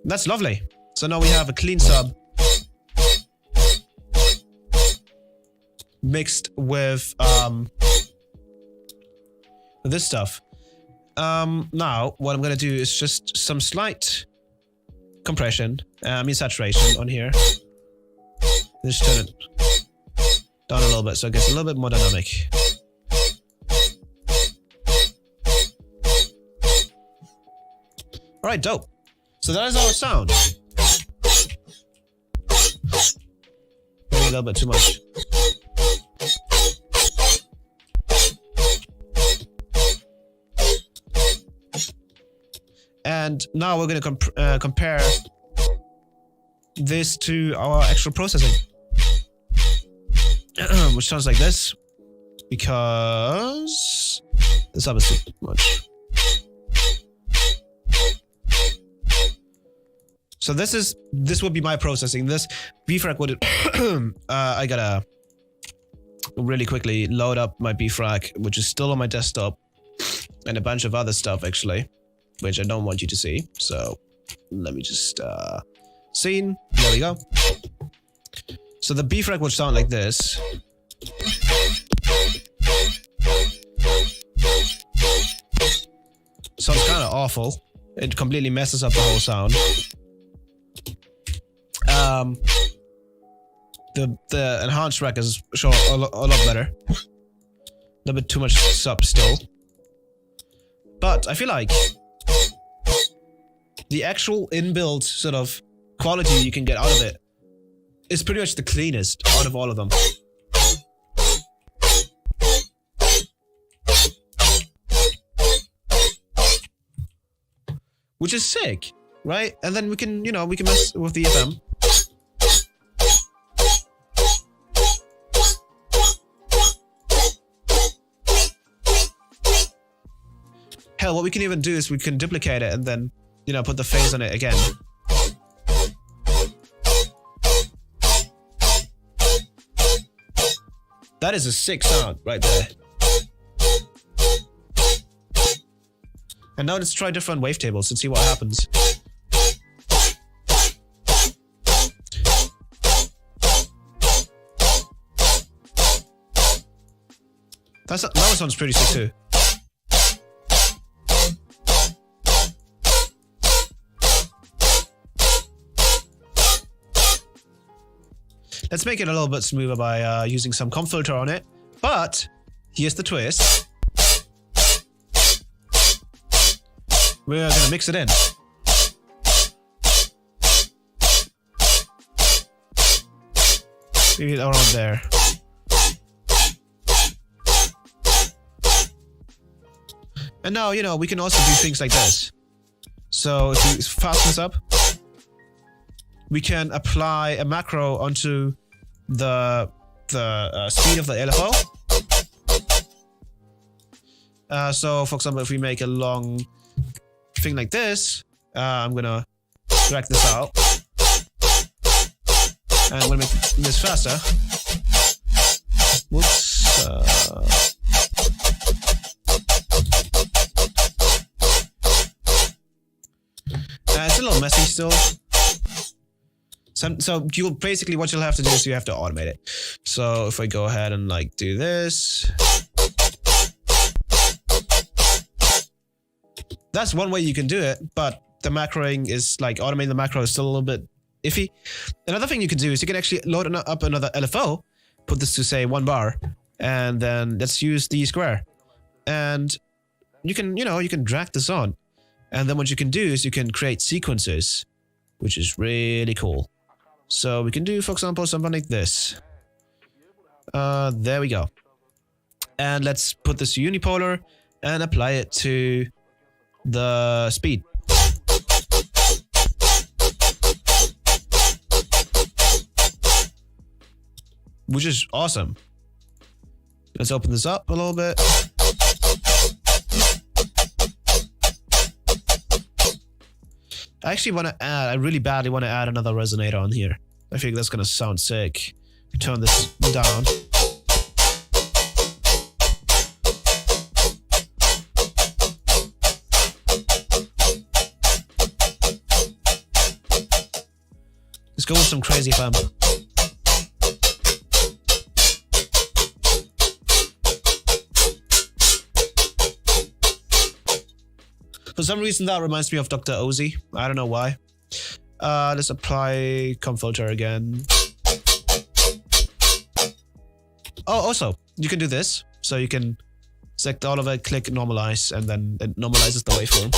That's lovely. So now we have a clean sub mixed with this stuff. Now what I'm gonna do is just some slight compression, saturation on here. Just turn it down a little bit so it gets a little bit more dynamic. Alright, dope. So that is our sound. Maybe a little bit too much. And now we're going to compare this to our actual processing. Which sounds like this. Because this up is too much. So this would be my processing. This VFrag would I gotta really quickly load up my VFrag, which is still on my desktop, and a bunch of other stuff actually, which I don't want you to see. So let me just scene. There we go. So the VFrag would sound like this. Sounds kind of awful. It completely messes up the whole sound. The enhanced track is sure a lot better. A little bit too much sub still. But I feel like the actual inbuilt sort of quality you can get out of it is pretty much the cleanest out of all of them. Which is sick, right? And then we can mess with the FM. Hell, what we can even do is we can duplicate it and then, put the phase on it again. That is a sick sound right there. And now let's try different wavetables and see what happens. That one sounds pretty sick too. Let's make it a little bit smoother by using some comp filter on it. But here's the twist. We're gonna mix it in. Maybe around there. And now, we can also do things like this. So if we fasten this up, we can apply a macro onto the speed of the LFO. So for example, if we make a long thing like this, I'm gonna drag this out, and I'm gonna make this faster. Whoops. It's a little messy still. So basically what you'll have to do is you have to automate it. So if I go ahead and do this. That's one way you can do it, but the macroing is automating the macro is still a little bit iffy. Another thing you can do is you can actually load up another LFO, put this to say 1 bar, and then let's use the square. And you can drag this on. And then what you can do is you can create sequences, which is really cool. So we can do, for example, something like this. There we go. And let's put this unipolar and apply it to the speed. which is awesome. Let's open this up a little bit. I actually want to add, I really badly want to add another resonator on here. I think that's going to sound sick. Turn this down. Let's go with some crazy fun. For some reason that reminds me of Dr. Ozzy. I don't know why. Let's apply comp filter again. Oh, also, you can do this. So you can select all of it, click normalize, and then it normalizes the waveform.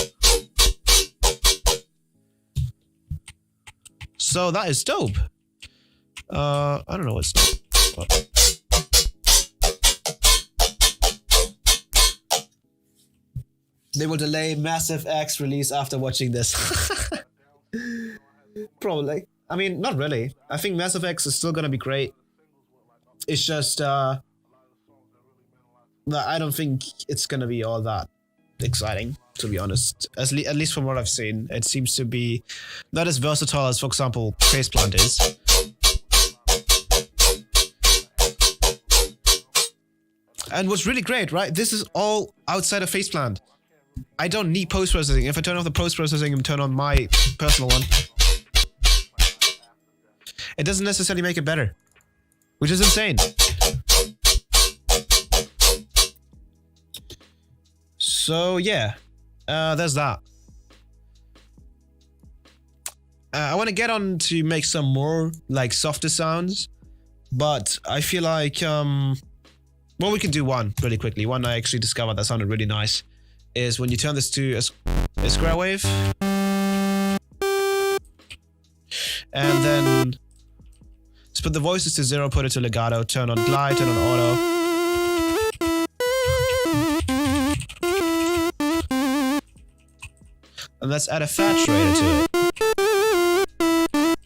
So that is dope. I don't know what's dope. Oh. They will delay Massive X release after watching this. Probably. I mean, not really. I think Massive X is still gonna be great. It's just that I don't think it's gonna be all that exciting, to be honest. At least from what I've seen, it seems to be not as versatile as, for example, Phaseplant is. And what's really great, right? This is all outside of Phaseplant. I don't need post-processing. If I turn off the post-processing and turn on my personal one, it doesn't necessarily make it better, which is insane. So yeah, there's that. I want to get on to make some more like softer sounds, but I feel like well, we can do one really quickly. One I actually discovered that sounded really nice is when you turn this to a square wave, and then let's put the voices to 0, put it to legato, turn on glide, turn on auto. And let's add a saturator to it.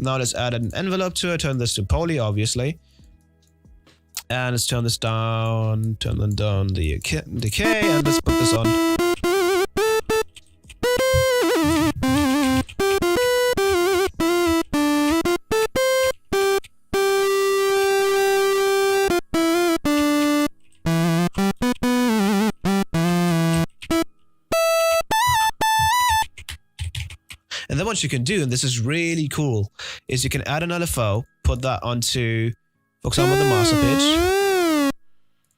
Now let's add an envelope to it, turn this to poly, obviously. And let's turn this down, turn down the decay, and let's put this on. And then what you can do, and this is really cool, is you can add an LFO, put that onto, for example, the master pitch,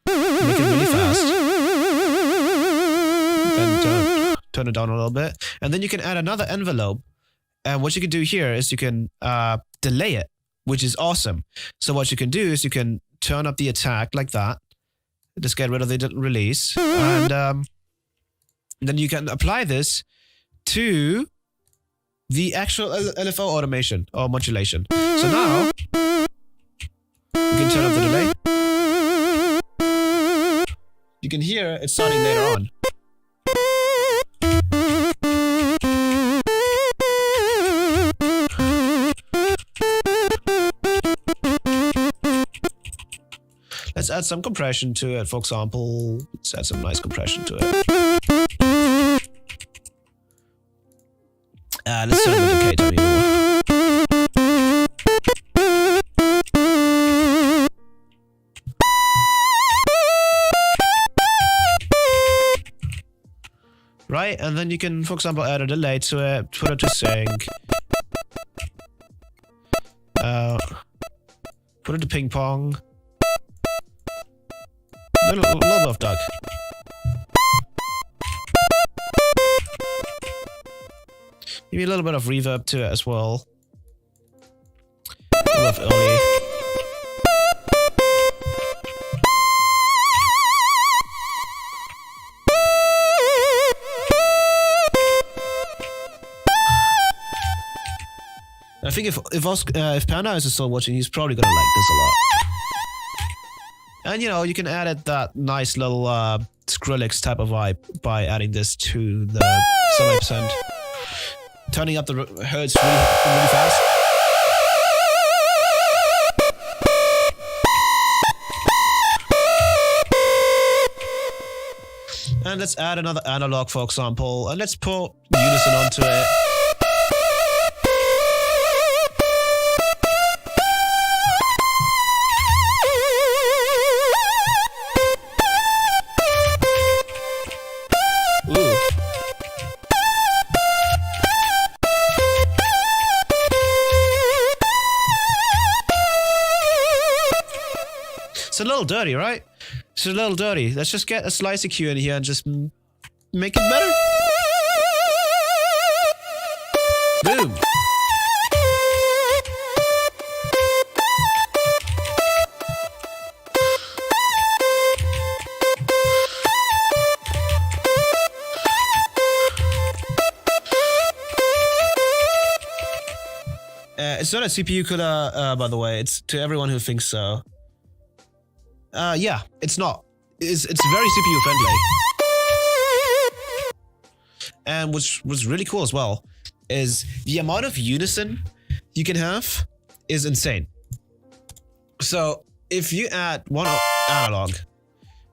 make it really fast, and turn it down a little bit, and then you can add another envelope. And what you can do here is you can delay it, which is awesome. So what you can do is you can turn up the attack like that, just get rid of the release, and then you can apply this to the actual LFO automation or modulation. So now you can turn up the delay. You can hear it starting later on. Let's add some compression to it, for example. Let's add some nice compression to it. Let's turn the decay down even more. Right, and then you can, for example, add a delay to it, put it to sync. Put it to ping pong. A little bit of duck. Maybe a little bit of reverb to it as well. A little of early. I think if Panda is still watching, he's probably gonna like this a lot. And you know, you can add it that nice little Skrillex type of vibe by adding this to the 70%. Turning up the hertz really fast. And let's add another analog, for example, and let's put unison onto it. Ooh. It's a little dirty, right? It's a little dirty. Let's just get a slice EQ in here and just make it better. Boom. It's not a CPU killer, by the way. It's to everyone who thinks so. Yeah, it's not. It's very CPU friendly. And what's really cool as well is the amount of unison you can have is insane. So if you add one analog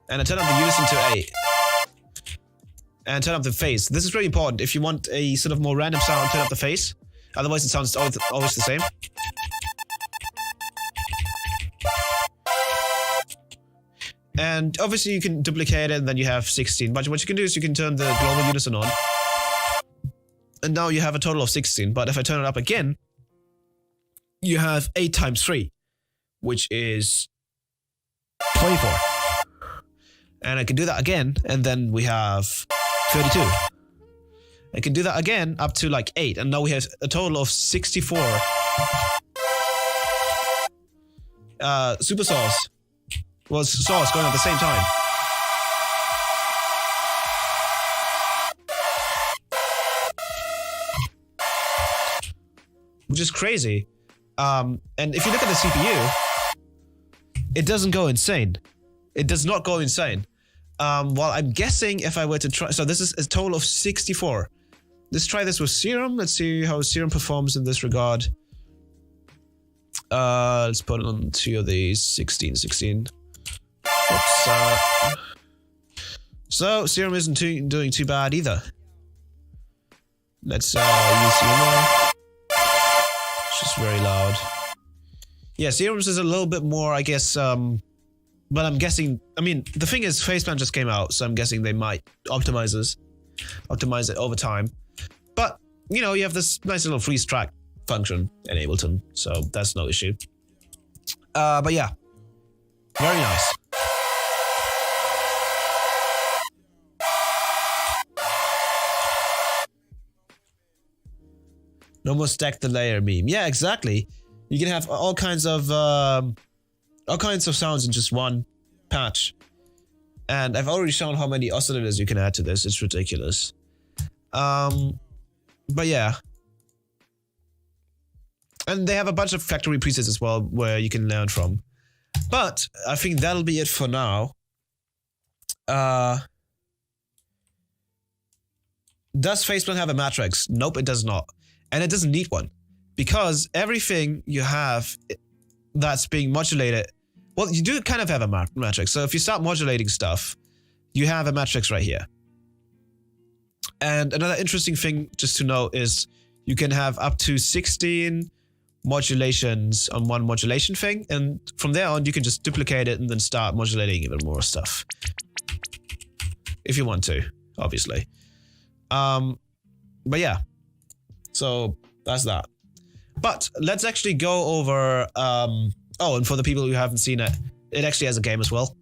and I turn up the unison to 8 and turn up the phase, this is really important. If you want a sort of more random sound, turn up the phase. Otherwise it sounds always the same. And obviously you can duplicate it and then you have 16. But what you can do is you can turn the global unison on. And now you have a total of 16. But if I turn it up again, you have 8 times 3, which is 24. And I can do that again, and then we have 32. I can do that again up to like 8, and now we have a total of 64 supersaws. Well, saws going at the same time. Which is crazy. And if you look at the CPU, it doesn't go insane. It does not go insane. Well, I'm guessing if I were to try... So this is a total of 64. Let's try this with Serum. Let's see how Serum performs in this regard. Let's put it on 2 of these. 16. Oops, so Serum isn't doing too bad either. Let's use Serum. It's just very loud. Yeah, Serum's is a little bit more, I guess, but I'm guessing, I mean, the thing is, Phaseplant just came out, so I'm guessing they might optimize it over time. But, you know, you have this nice little freeze track function in Ableton, so that's no issue. But yeah, very nice. No more stack the layer meme. Yeah, exactly. You can have all kinds of sounds in just one patch. And I've already shown how many oscillators you can add to this. It's ridiculous. But yeah. And they have a bunch of factory presets as well where you can learn from. But I think that'll be it for now. Does Phaseplant have a matrix? Nope, it does not. And it doesn't need one. Because everything you have that's being modulated, well, you do kind of have a matrix. So if you start modulating stuff, you have a matrix right here. And another interesting thing just to know is you can have up to 16 modulations on one modulation thing. And from there on, you can just duplicate it and then start modulating even more stuff. If you want to, obviously. But yeah. So that's that. But let's actually go over, oh, and for the people who haven't seen it, it actually has a game as well.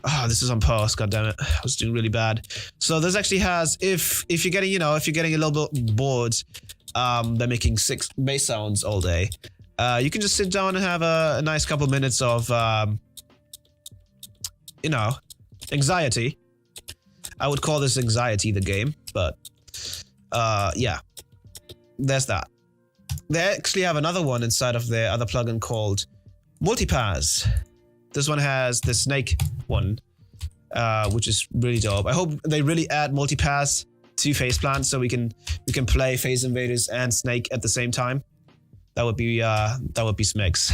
Ah, this is on pause, goddammit. I was doing really bad. So this actually has, if you're getting, you know, if you're getting a little bit bored, they're making 6 bass sounds all day. You can just sit down and have a nice couple minutes of, you know, anxiety. I would call this anxiety, the game, but, yeah. There's that. They actually have another one inside of their other plugin called Multipass. This one has the snake one, which is really dope. I hope they really add Multipass to Phaseplant so we can play Phase Invaders and Snake at the same time. That would be smicks.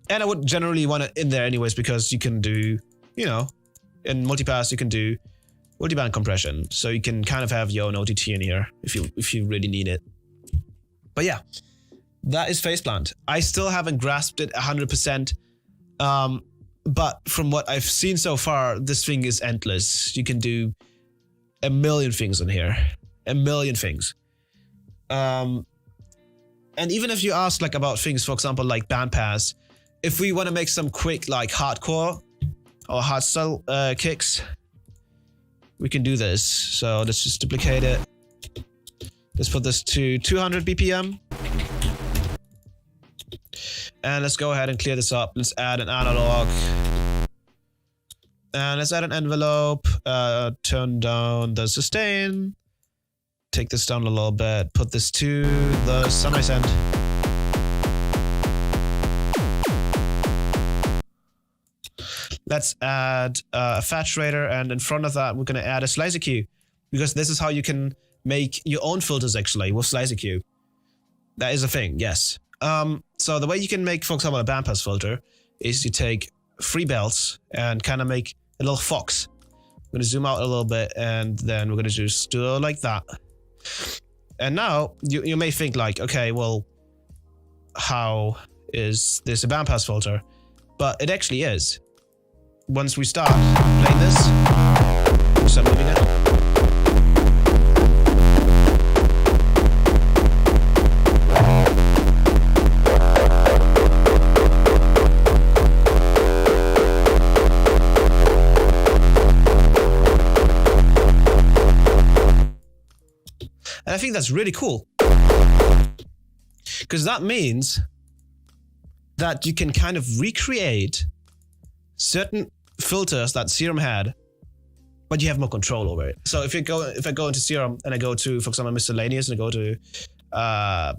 And I would generally want it in there anyways because you can do, you know, in multipass you can do multiband compression, so you can kind of have your own OTT in here if you really need it. But yeah, that is Phaseplant. I still haven't grasped it 100%, but from what I've seen so far, this thing is endless. You can do a million things in here, a million things. And even if you ask like about things, for example, like bandpass, if we want to make some quick like hardcore or hardstyle kicks, we can do this. So let's just duplicate it. Let's put this to 200 BPM. And let's go ahead and clear this up. Let's add an analog. And let's add an envelope. Turn down the sustain. Take this down a little bit. Put this to the semi-send. Let's add a fetch rater, and in front of that, we're going to add a slicer queue, because this is how you can make your own filters actually with slicer queue. That is a thing, yes. So the way you can make, for example, a bandpass filter is you take 3 belts and kind of make a little fox. I'm going to zoom out a little bit, and then we're going to just do it like that. And now you may think like, okay, well, how is this a bandpass filter? But it actually is. Once we start playing this, start moving it. And I think that's really cool, because that means that you can kind of recreate certain filters that Serum had, but you have more control over it. So if I go into Serum and I go to, for example, miscellaneous, and I go to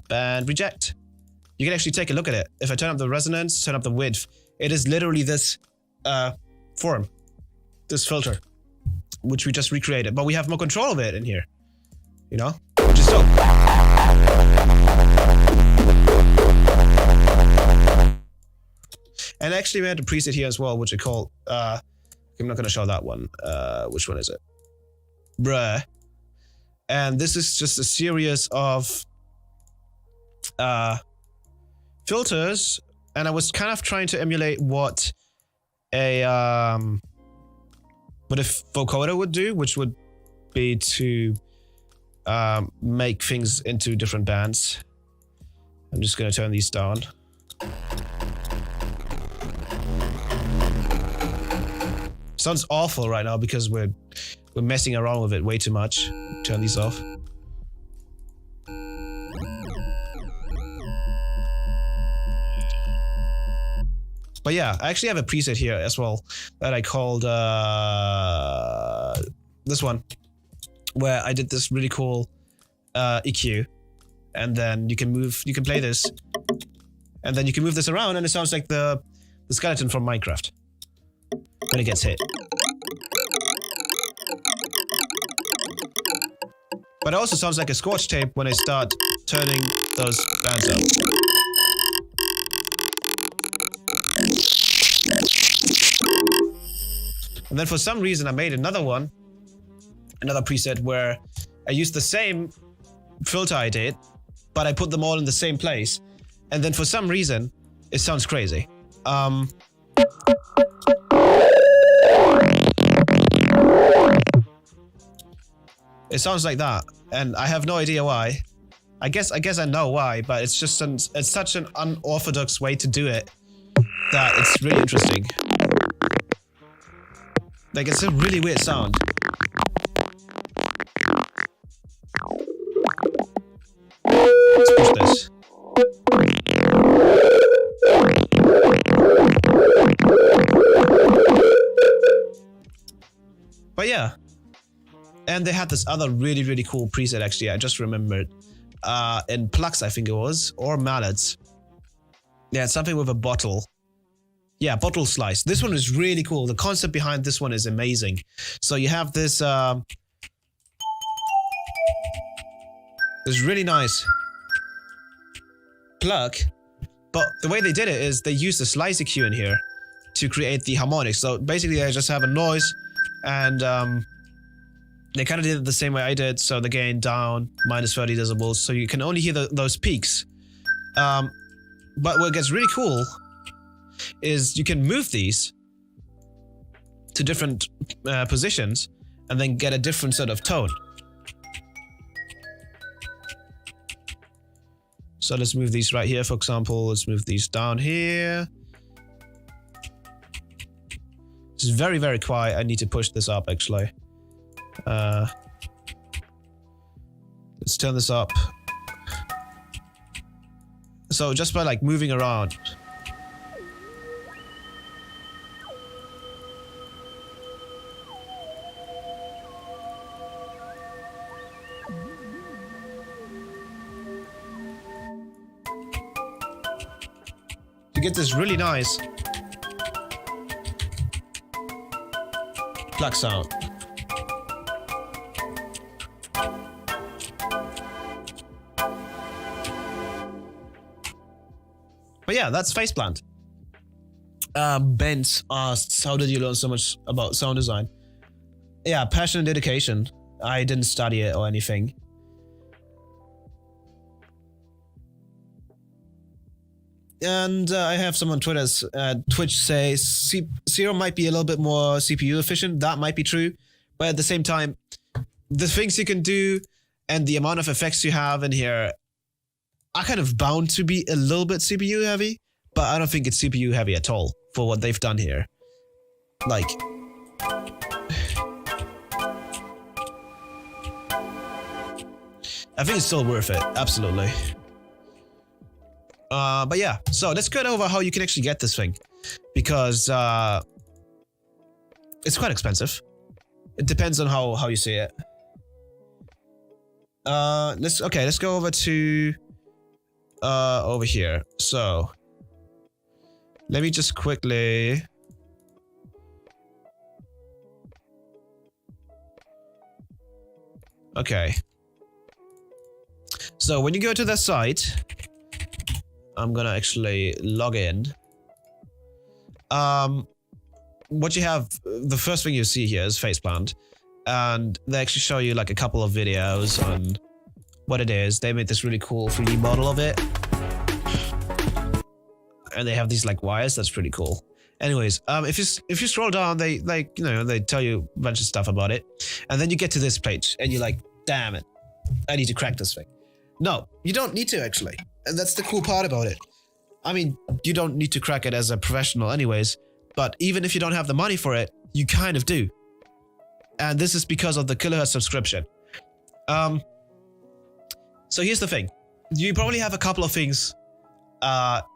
band reject, you can actually take a look at it. If I turn up the resonance, turn up the width, it is literally this form, this filter, which we just recreated, but we have more control over it in here, you know, which is dope. And actually we had a preset here as well, which I call, I'm not going to show that one. Which one is it? Bruh. And this is just a series of filters. And I was kind of trying to emulate what a vocoder would do, which would be to make things into different bands. I'm just going to turn these down. Sounds awful right now because we're messing around with it way too much. Turn these off. But yeah, I actually have a preset here as well that I called this one, where I did this really cool EQ, and then you can play this, and then you can move this around, and it sounds like the skeleton from Minecraft when it gets hit. But it also sounds like a scotch tape when I start turning those bands up. And then for some reason I made another preset where I used the same filter I did, but I put them all in the same place. And then for some reason, it sounds crazy. It sounds like that, and I have no idea why. I guess I know why, but it's just it's such an unorthodox way to do it that it's really interesting. Like, it's a really weird sound. Let's push this. But yeah. And they had this other really, really cool preset, actually, I just remembered. In plugs, I think it was, or mallets. Yeah, it's something with a bottle. Yeah, bottle slice. This one is really cool. The concept behind this one is amazing. So you have this really nice plug, but the way they did it is they used a slicer cue in here to create the harmonics. So basically I just have a noise And they kind of did it the same way I did. So the gain down, minus 30 decibels. So you can only hear those peaks. But what gets really cool is you can move these to different positions and then get a different sort of tone. So let's move these right here, for example. Let's move these down here. It's very, very quiet. I need to push this up, actually. Let's turn this up. So just by like moving around. You get this really nice plug sound. But yeah, that's Phaseplant. Bent asks, how did you learn so much about sound design? Yeah, passion and dedication. I didn't study it or anything. And I have some on Twitch say Zero might be a little bit more CPU efficient. That might be true. But at the same time, the things you can do and the amount of effects you have in here are kind of bound to be a little bit CPU heavy. But I don't think it's CPU heavy at all for what they've done here. Like, I think it's still worth it. Absolutely. But yeah, so let's go over how you can actually get this thing, because it's quite expensive. It depends on how you see it. Let's go over to over here. So let me just quickly. Okay. So when you go to the site, I'm gonna actually log in. What you have, the first thing you see here is Phaseplant, and they actually show you like a couple of videos on what it is. They made this really cool 3D model of it, and they have these like wires. That's pretty cool. Anyways, if you scroll down, they they tell you a bunch of stuff about it, and then you get to this page, and you're like, damn it, I need to crack this thing. No, you don't need to actually. And that's the cool part about it. I mean, you don't need to crack it as a professional anyways, but even if you don't have the money for it, you kind of do. And this is because of the kilohertz subscription. So here's the thing. You probably have a couple of things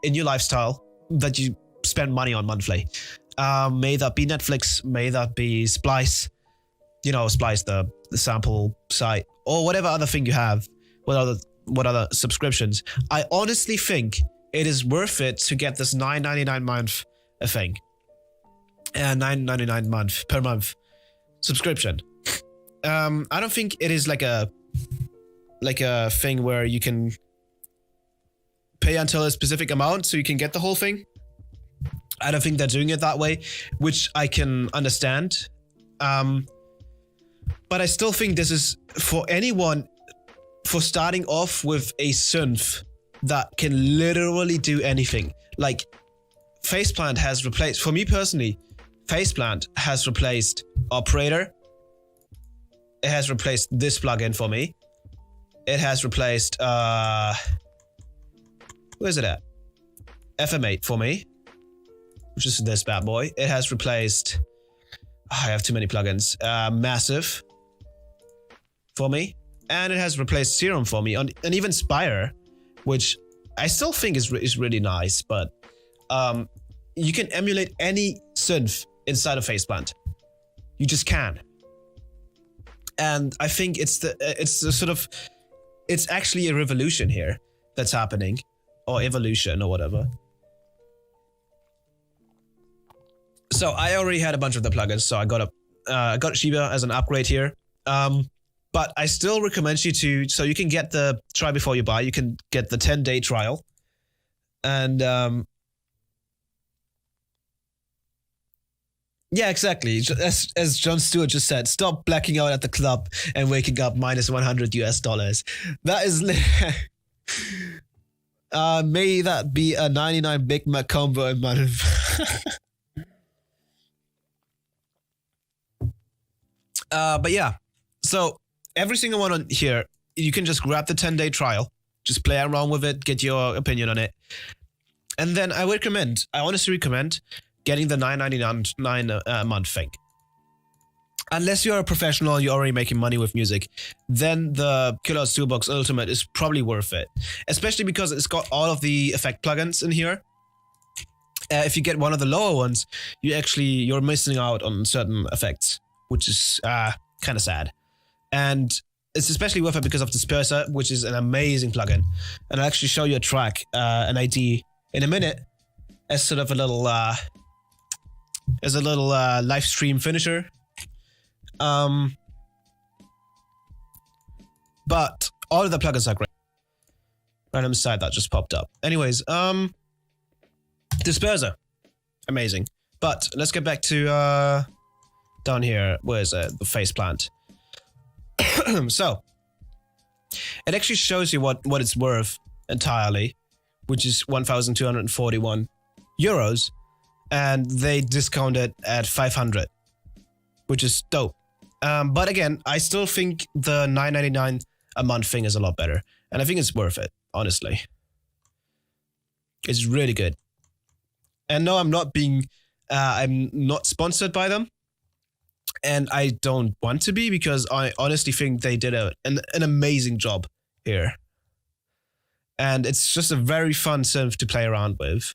in your lifestyle that you spend money on monthly. May that be Netflix, may that be Splice, Splice, the sample site, or whatever other thing you have, what other subscriptions. I honestly think it is worth it to get this $9.99 month thing. $9.99 per month subscription. I don't think it is like a thing where you can pay until a specific amount so you can get the whole thing. I don't think they're doing it that way, which I can understand. But I still think this is for anyone for starting off with a synth that can literally do anything. Like, Phaseplant has replaced, for me personally, Phaseplant has replaced Operator. It has replaced this plugin for me. It has replaced, where is it at? FM8 for me, which is this bad boy. It has replaced, I have too many plugins, Massive for me. And it has replaced Serum for me, and even Spire, which I still think is really nice, but you can emulate any synth inside of Phaseplant. You just can. And I think it's actually a revolution here that's happening, or evolution or whatever. So I already had a bunch of the plugins, so I got Shiba as an upgrade here. But I still recommend you to, so you can get the try before you buy, you can get the 10-day trial. And Yeah, exactly. As Jon Stewart just said, stop blacking out at the club and waking up minus $100. That is. May that be a 99 Big Mac combo in my. But yeah, so every single one on here, you can just grab the 10-day trial, just play around with it, get your opinion on it. And then I honestly recommend getting the $9.99 a month thing. Unless you're a professional, you're already making money with music, then the Killout's Toolbox Ultimate is probably worth it. Especially because it's got all of the effect plugins in here. If you get one of the lower ones, you're missing out on certain effects, which is kind of sad. And it's especially worth it because of Disperser, which is an amazing plugin. And I'll actually show you a track, an ID in a minute, as sort of a little live stream finisher. But all of the plugins are great. Random site that just popped up. Anyways, Disperser, amazing. But let's get back to down here. Where is it? The Phaseplant. So it actually shows you what it's worth entirely, which is 1,241 euros, and they discount it at 500, which is dope. But again, I still think the $9.99 a month thing is a lot better, and I think it's worth it, honestly. It's really good. And no, I'm not sponsored by them, and I don't want to be, because I honestly think they did an amazing job here. And it's just a very fun synth to play around with.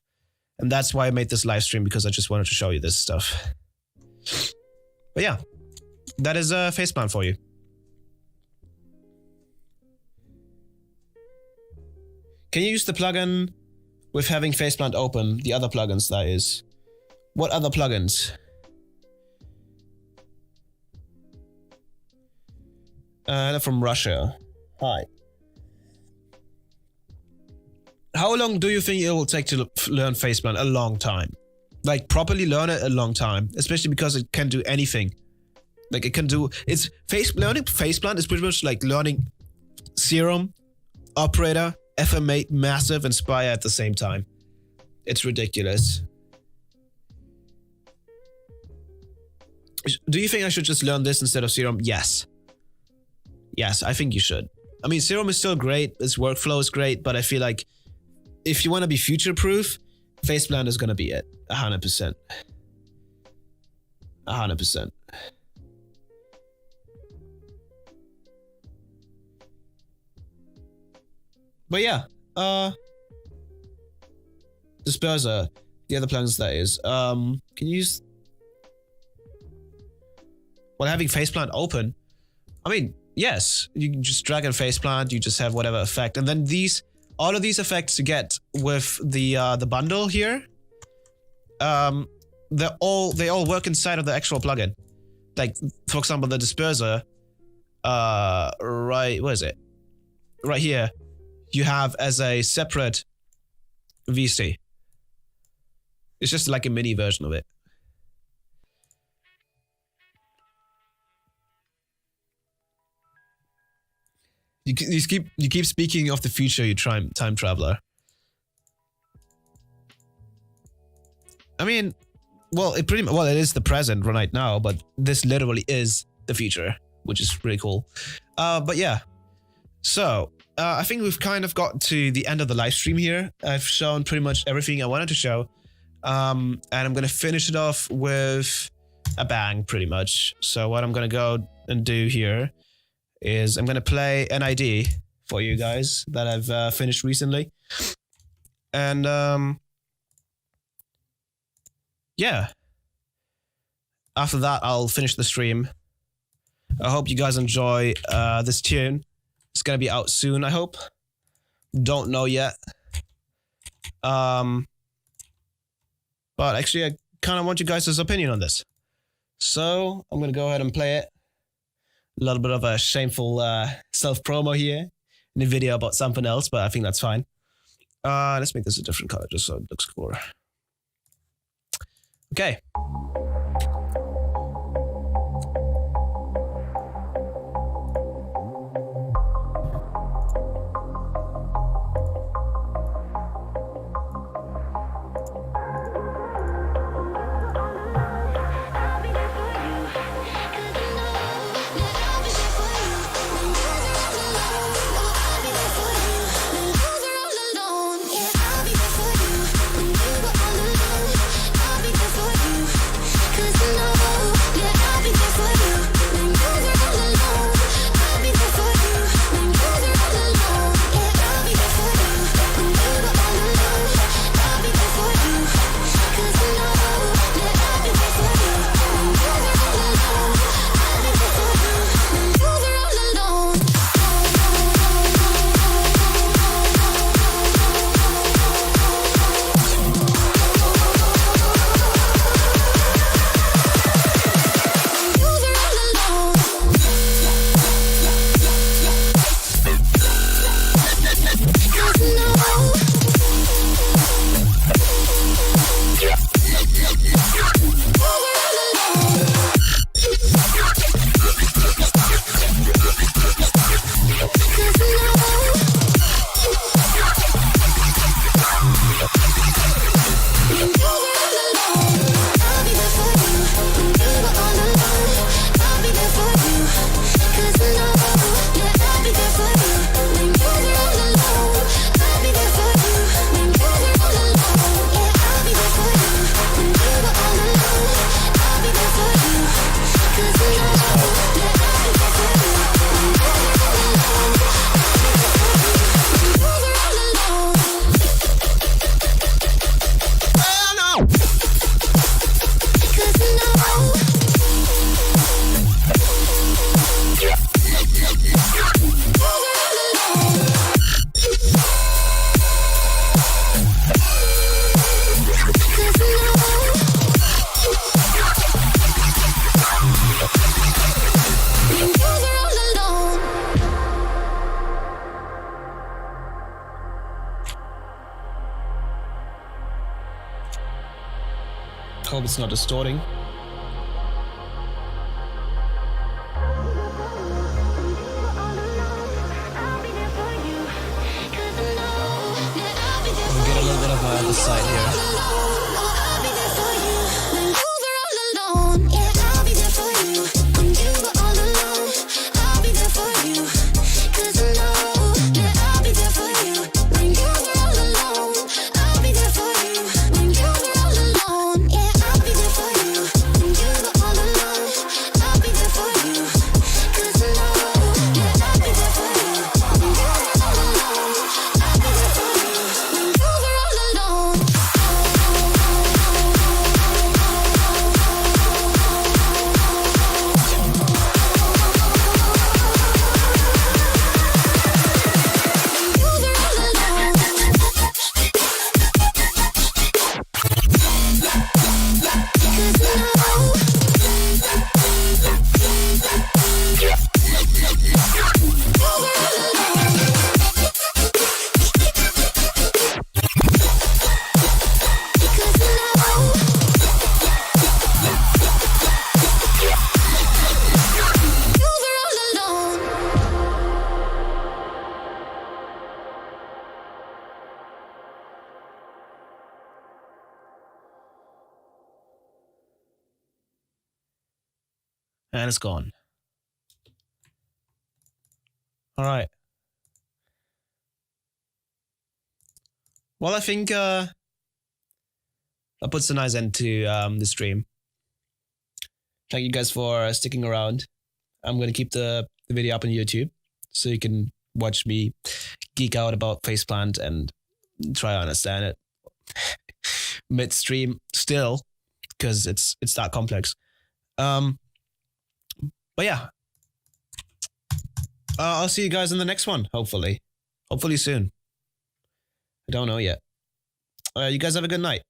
And that's why I made this live stream, because I just wanted to show you this stuff. But yeah, that is a Phaseplant for you. Can you use the plugin with having Phaseplant open? The other plugins, that is. What other plugins? They're from Russia. Hi. How long do you think it will take to learn Phaseplant? A long time. Like, properly learn it, a long time. Especially because it can do anything. Like, it can do... learning Phaseplant is pretty much like learning Serum, Operator, FM8, Massive, and Spire at the same time. It's ridiculous. Do you think I should just learn this instead of Serum? Yes. Yes, I think you should. I mean, Serum is still great. Its workflow is great, but I feel like if you want to be future-proof, Phaseplant is going to be it. 100%. 100%. But yeah, Disperser, the other plugins that is, can you use... While having Phaseplant open, I mean, yes, you can just drag in Phaseplant, you just have whatever effect, and then all of these effects you get with the bundle here, they all work inside of the actual plugin. Like, for example, the Disperser, right, where is it? Right here, you have as a separate VC. It's just like a mini version of it. You keep speaking of the future, you time traveler. I mean, well, it is the present right now, but this literally is the future, which is really cool. But yeah, so I think we've kind of got to the end of the live stream here. I've shown pretty much everything I wanted to show, and I'm gonna finish it off with a bang, pretty much. So what I'm gonna go and do here is I'm going to play an ID for you guys that I've finished recently. And yeah, after that, I'll finish the stream. I hope you guys enjoy this tune. It's going to be out soon, I hope. Don't know yet. But actually, I kind of want you guys' opinion on this. So I'm going to go ahead and play it. A little bit of a shameful self-promo here in a video about something else, but I think that's fine. Let's make this a different color just so it looks cooler. Okay. hope it's not distorting. We'll get a little bit of my other side here. And it's gone. All right. Well, I think that puts a nice end to the stream. Thank you guys for sticking around. I'm going to keep the video up on YouTube so you can watch me geek out about Phaseplant and try to understand it midstream still, because it's that complex. But yeah, I'll see you guys in the next one, hopefully soon. I don't know yet. You guys have a good night.